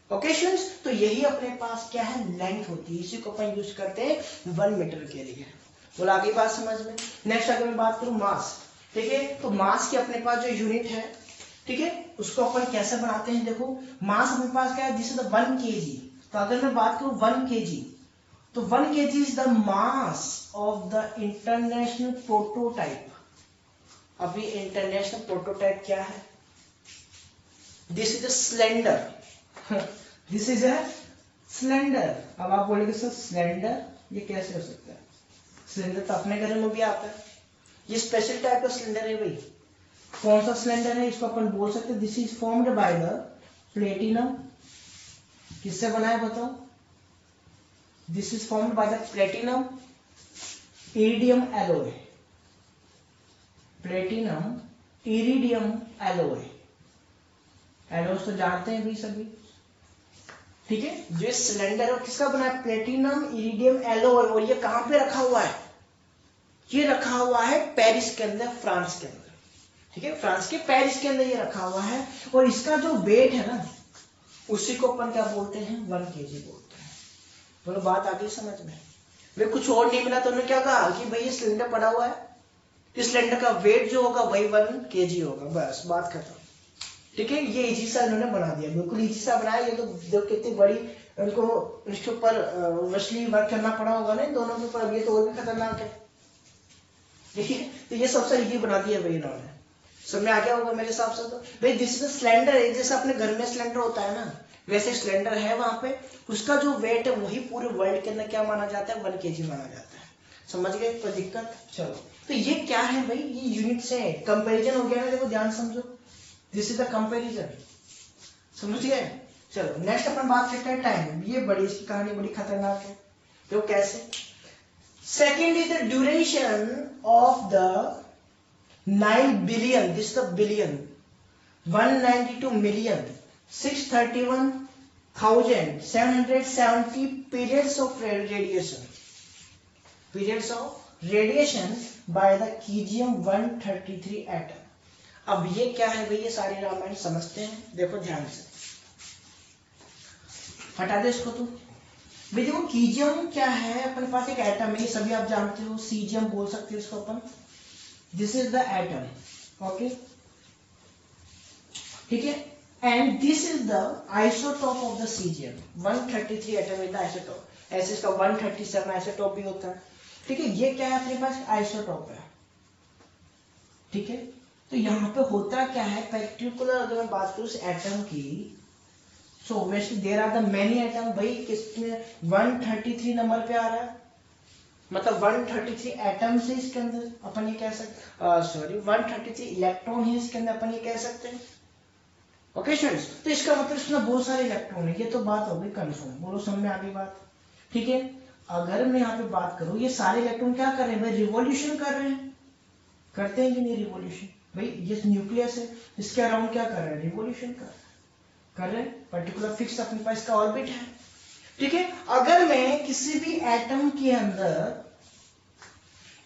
Okay students, तो यही अपने पास क्या है? लेंथ होती है। इसी को अपन यूज करते हैं 1 मीटर के लिए। बोलो आगे बात समझ में? नेक्स्ट अगर मैं बात करूं मास, ठीक है, तो मास की अपने पास जो यूनिट है, ठीक है, उसको अपन कैसे बनाते हैं? देखो मास अपने पास क्या है? This is the 1 kg। तो अगर मैं बात करूं 1 kg, तो 1 kg is the mass of the international prototype. अभी इंटरनेशनल प्रोटोटाइप क्या है? This is a cylinder, this is a cylinder. अब आप बोलेंगे सर सिलेंडर ये कैसे हो सकता है? सिलेंडर तो अपने घर में भी आता है, ये स्पेशल टाइप का सिलेंडर है भाई। कौन सा सिलेंडर है? इसको अपन बोल सकते हैं this is formed by the platinum. किससे बना है बताओ? This is formed by the platinum iridium alloy. Platinum iridium alloy, alloy तो जानते हैं भाई सभी, ठीक है। जो सिलेंडर है किसका बना है? Platinum iridium alloy. और ये कहां पे रखा हुआ है? ये रखा हुआ है पेरिस के अंदर, फ्रांस के अंदर, ठीक है। फ्रांस के पेरिस के अंदर ये रखा हुआ है। और इसका जो वेट है ना, उसी को अपन क्या बोलते हैं? 1 kg बोलते हैं। बोलो बात आ गई समझ में? भाई कुछ और नहीं मिला तो उन्होंने क्या कहा कि भाई ये सिलेंडर पड़ा हुआ है, इस सिलेंडर का वेट जो होगा वही 1 kg होगा, बस बात खत्म, ठीक है। ये इजी सा इन्होंने बना दिया, बिल्कुल इजी सा बनाया। ये तो देखो कितनी बड़ी उनको इसके ऊपर मछली वर्क करना पड़ा होगा ना दोनों के ऊपर। ये तो और भी खतरनाक है, देखिए। तो ये सबसे इजी बना दिया भाई इन्होंने, समझ में आ गया होगा मेरे हिसाब से। तो भाई दिस इज सिलेंडर है, जैसे अपने घर में सिलेंडर होता है ना, वैसे सिलेंडर है वहां पे। उसका जो वेट है वही पूरे वर्ल्ड के अंदर क्या माना जाता है? 1 kg माना जाता है। समझ गए? कोई दिक्कत? चलो, तो ये क्या है भाई? ये यूनिट से कंपेरिजन हो गया ना, देखो ध्यान समझो, दिस इज द कंपेरिजन, समझ गए? चलो नेक्स्ट अपन बात करते हैं टाइम। ये बड़ी, इसकी कहानी बड़ी खतरनाक है। तो कैसे? Second is the duration of the 9 billion, this the billion, 192 million 631,770 periods of radiation by the Cesium-133 atom। अब ये क्या है भाई? ये सारी रामायण समझते हैं, देखो ध्यान से, हटा दे इसको। तो भाई देखो कीजियम क्या है? अपने पास एक एटम है, सभी आप जानते हो, सीजियम बोल सकते हो इसको अपन। This is the atom, okay, ठीक है। And this is the isotope of the cesium. 133 atom is the isotope. ऐसे इसका 137 आइसोटॉप भी होता है, ठीक है। ये क्या है? अपने पास आइसोटॉप है, ठीक है। तो यहाँ पे होता क्या है? पर्टिकुलर अगर मैं बात करूं इस एटम की, so obviously there are the many atom. भाई किसमें 133 नंबर पे आ रहा है, मतलब 133 एटम से इसके अंदर अपन ये कह सकते, सॉरी 133 इलेक्ट्रॉन है इसके अंदर, अपन ये कह सकते हैं, ओके स्टूडेंट्स। तो इसका मतलब इसमें बहुत सारे इलेक्ट्रॉन है, ये तो बात हो गई कंफर्म। बोलो समझ में आ गई बात, ठीक है। अगर मैं यहाँ पे बात करूं, ये सारे इलेक्ट्रॉन क्या कर रहे हैं भाई? रिवॉल्यूशन कर रहे हैं, करते हैं कि नहीं रिवॉल्यूशन? भाई ये न्यूक्लियस है, इसके अराउंड क्या कर रहे हैं? रिवॉल्यूशन कर रहे हैं। पर्टिकुलर फिक्स अपने पास इसका ऑर्बिट है, ठीक है। अगर मैं किसी भी एटम के अंदर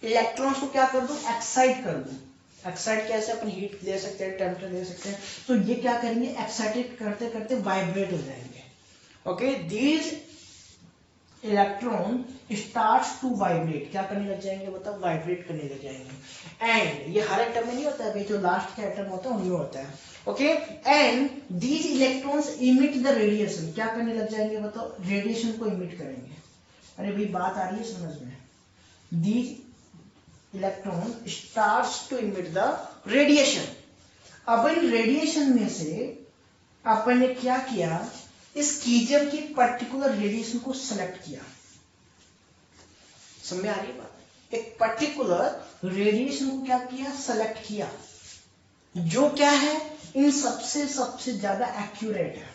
इलेक्ट्रॉन्स को क्या कर दूं? एक्साइट कर दूं। एक्साइट कैसे? अपन हीट दे सकते हैं, टेम्परेचर दे सकते हैं, तो ये क्या करेंगे? एक्साइटेड करते करते वाइब्रेट हो जाएंगे, okay. These electron starts to vibrate, क्या करने लग जाएंगे? बताओ, वाइब्रेट करने लग जाएंगे। एंड ये हर एटम में नहीं होता है, जो लास्ट का एटम होता है उनमें होता है, okay. And these electrons emit the radiation, क्या करने लग जाएंगे? बताओ, रेडिएशन को इमिट करेंगे। अरे भाई बात आ रही है समझ में? These electron starts to emit the radiation. अब इन रेडिएशन में से अपन ने क्या किया? इस कीजियम की पर्टिकुलर रेडिएशन को सेलेक्ट किया। समझ में आ रही बात? एक पर्टिकुलर रेडिएशन को क्या किया? सेलेक्ट किया, जो क्या है? इन सबसे ज्यादा एक्यूरेट है।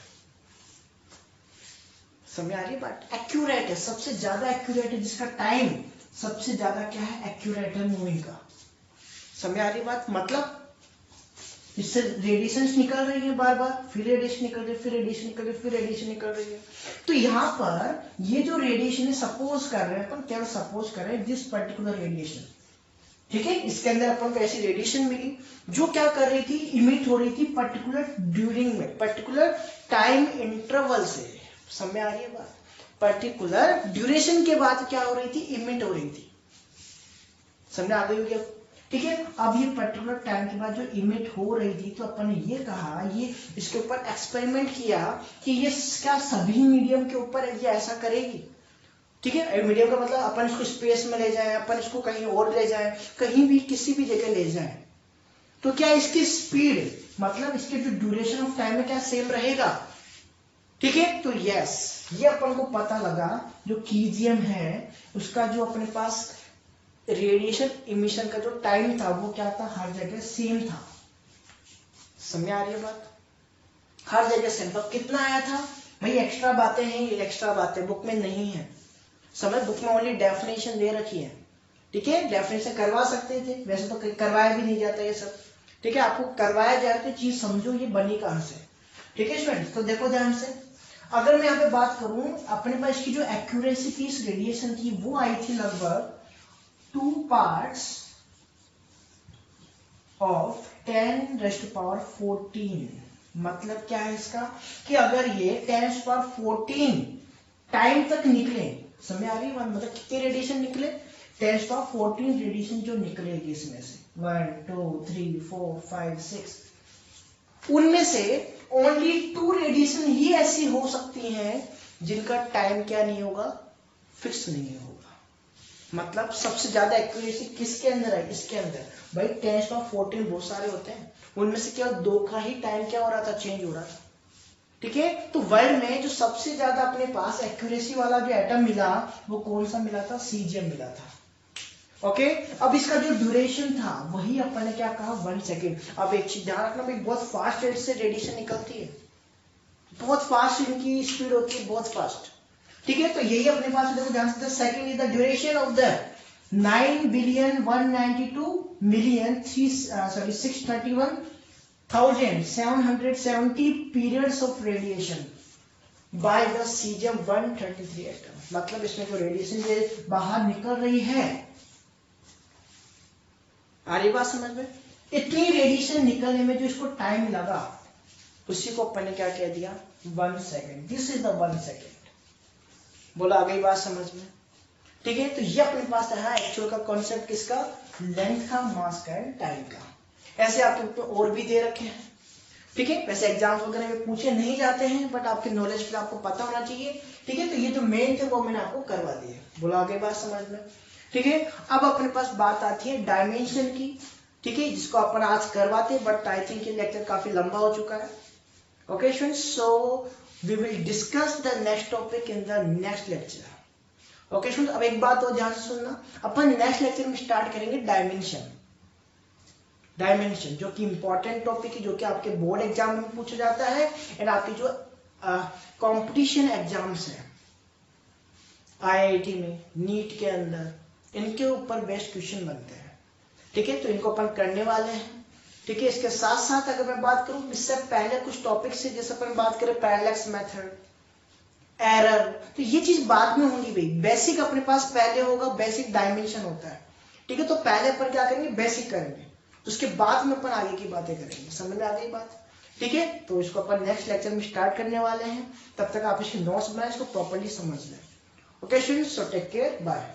समझ में आ रही बात? एक्यूरेट है, सबसे ज्यादा एक्यूरेट है, जिसका टाइम सबसे ज्यादा क्या है? एक्यूरेट है मूविंग का। समझ में आ रही बात? मतलब इससे रेडिएशन निकल रही है बार बार, फिर रेडिएशन निकल रही है, फिर रेडिएशन निकल रही है, फिर रेडिएशन निकल रही है। तो यहाँ पर ये जो रेडिएशन है, सपोज कर रहे हैं अपन, केवल सपोज कर रहे हैं दिस पर्टिकुलर रेडिएशन, ठीक है। इसके अंदर अपन को ऐसी रेडिएशन मिली जो क्या कर रही थी? इमिट हो रही थी पर्टिकुलर ड्यूरिंग में, पर्टिकुलर टाइम इंटरवल से। समझ में आ रही है बात? पर्टिकुलर ड्यूरेशन के बाद क्या हो रही थी? इमिट हो रही थी। समझ में आ गई होगी? ठीक है। अब ये पर्टिकुलर टाइम के बाद जो इमिट हो रही थी, तो अपन ने ये कहा, ये इसके ऊपर एक्सपेरिमेंट किया कि ये क्या सभी मीडियम के ऊपर ये ऐसा करेगी? ठीक है, मीडियम का मतलब अपन इसको स्पेस में ले जाएं, अपन इसको कहीं और ले जाएं, कहीं भी किसी भी जगह ले जाएं, तो क्या इसकी स्पीड मतलब इसके जो ड्यूरेशन ऑफ टाइम है क्या सेम रहेगा। ठीक है, तो यस, ये अपन को पता लगा जो कीजियम है उसका जो अपने पास रेडिएशन इमिशन का जो टाइम था वो क्या था, हर जगह सेम था। समझ आ रही है बात, हर जगह सेम। तो कितना आया था भाई, एक्स्ट्रा बातें हैं, ये एक्स्ट्रा बातें बुक में नहीं है। समझ, बुक में ओनली डेफिनेशन दे रखी है। ठीक है, डेफिनेशन करवा सकते थे, वैसे तो करवाया भी नहीं जाता ये सब। ठीक है, आपको करवाया जाए तो चीज समझो ये बनी कहां से। ठीक है स्टूडेंट, तो देखो ध्यान से, अगर मैं यहाँ पे बात करूं अपने पास इसकी जो एक्यूरेसी थी इस रेडिएशन की वो आई थी लगभग 2 parts of 10⁻14। मतलब क्या है इसका कि अगर ये 10⁻14 टाइम तक निकले, समझ आ रही है, मतलब कितने रेडिएशन निकले, 10⁻14 रेडिएशन जो निकलेगी इसमें से 1 2 3 4 5 6, उनमें से ओनली 2 रेडिएशन ही ऐसी हो सकती हैं जिनका टाइम क्या नहीं होगा, फिक्स नहीं होगा। मतलब सबसे ज्यादा एक्यूरेसी किसके अंदर है, इसके अंदर। भाई 10⁻14 बहुत सारे होते हैं, उनमें से केवल 2 का ही टाइम क्या हो रहा था, चेंज हो रहा था। ठीक है, तो वर्ल्ड में जो सबसे ज्यादा अपने पास एक्यूरेसी वाला जो एटम मिला वो कौन सा मिला था, सीजियम मिला था। ओके, अब इसका जो ड्यूरेशन था वही अपन ने क्या कहा, 1 सेकेंड। अब एक चीज ध्यान रखना भाई, बहुत फास्ट रेट से रेडिएशन निकलती है, बहुत फास्ट इनकी स्पीड होती है, बहुत फास्ट। ठीक है, तो यही अपने पास देखो ध्यान से, second is the duration of the 9,192,631,770 periods of radiation by the cesium-133 atom। मतलब इसमें जो रेडिएशन ये बाहर निकल रही है, आ रही बात समझ में, इतनी रेडिएशन निकलने में जो इसको टाइम लगा उसी को अपन ने क्या कह दिया, 1 second. This is the 1 second. बोला आ गई बात समझ में। ठीक है, तो ये अपने पास है एक्चुअल का कॉन्सेप्ट किसका, लेंथ का, मास का एंड टाइम का। ऐसे आपके ऊपर और भी दे रखे हैं। ठीक है, वैसे एग्जाम्स वगैरह में पूछे नहीं जाते हैं, बट आपके नॉलेज पे आपको पता होना चाहिए। ठीक है, तो ये जो मेन थे वो मैंने आपको करवा दिए। बोला आ गई बात समझ में। ठीक है, अब अपने पास बात आती है डायमेंशन की। ठीक है, जिसको अपन आज करवाते हैं, बट आई थिंक ये लेक्चर काफी लंबा हो चुका है। Okay students, so we will discuss the next topic in the next lecture। Okay students, अब एक बात और ध्यान से सुनना, अपन नेक्स्ट लेक्चर में स्टार्ट करेंगे डायमेंशन। डायमेंशन जो कि इंपॉर्टेंट टॉपिक है, जो कि आपके बोर्ड एग्जाम में पूछा जाता है एंड आपकी जो कंपटीशन एग्जाम्स है आईआईटी में, नीट के अंदर, इनके ऊपर बेस्ट क्वेश्चन बनते हैं। ठीक है, तो इनको अपन करने वाले हैं। ठीक है, इसके साथ साथ अगर मैं बात करूं इससे पहले कुछ टॉपिक से, जैसे अपन बात करें पैरेलैक्स मेथड, एरर, तो ये चीज बाद में होंगी भाई। बेसिक अपने पास पहले होगा, बेसिक डायमेंशन होता है। ठीक है, तो पहले अपन क्या करेंगे, बेसिक करेंगे, उसके बाद में अपन आगे की बातें करेंगे। समझ में आ गई बात। ठीक है, तो इसको अपन नेक्स्ट लेक्चर में स्टार्ट करने वाले हैं। तब तक आप इसके नोट्स बनाए, इसको प्रॉपर्ली समझ लें। Okay students, so take care, bye.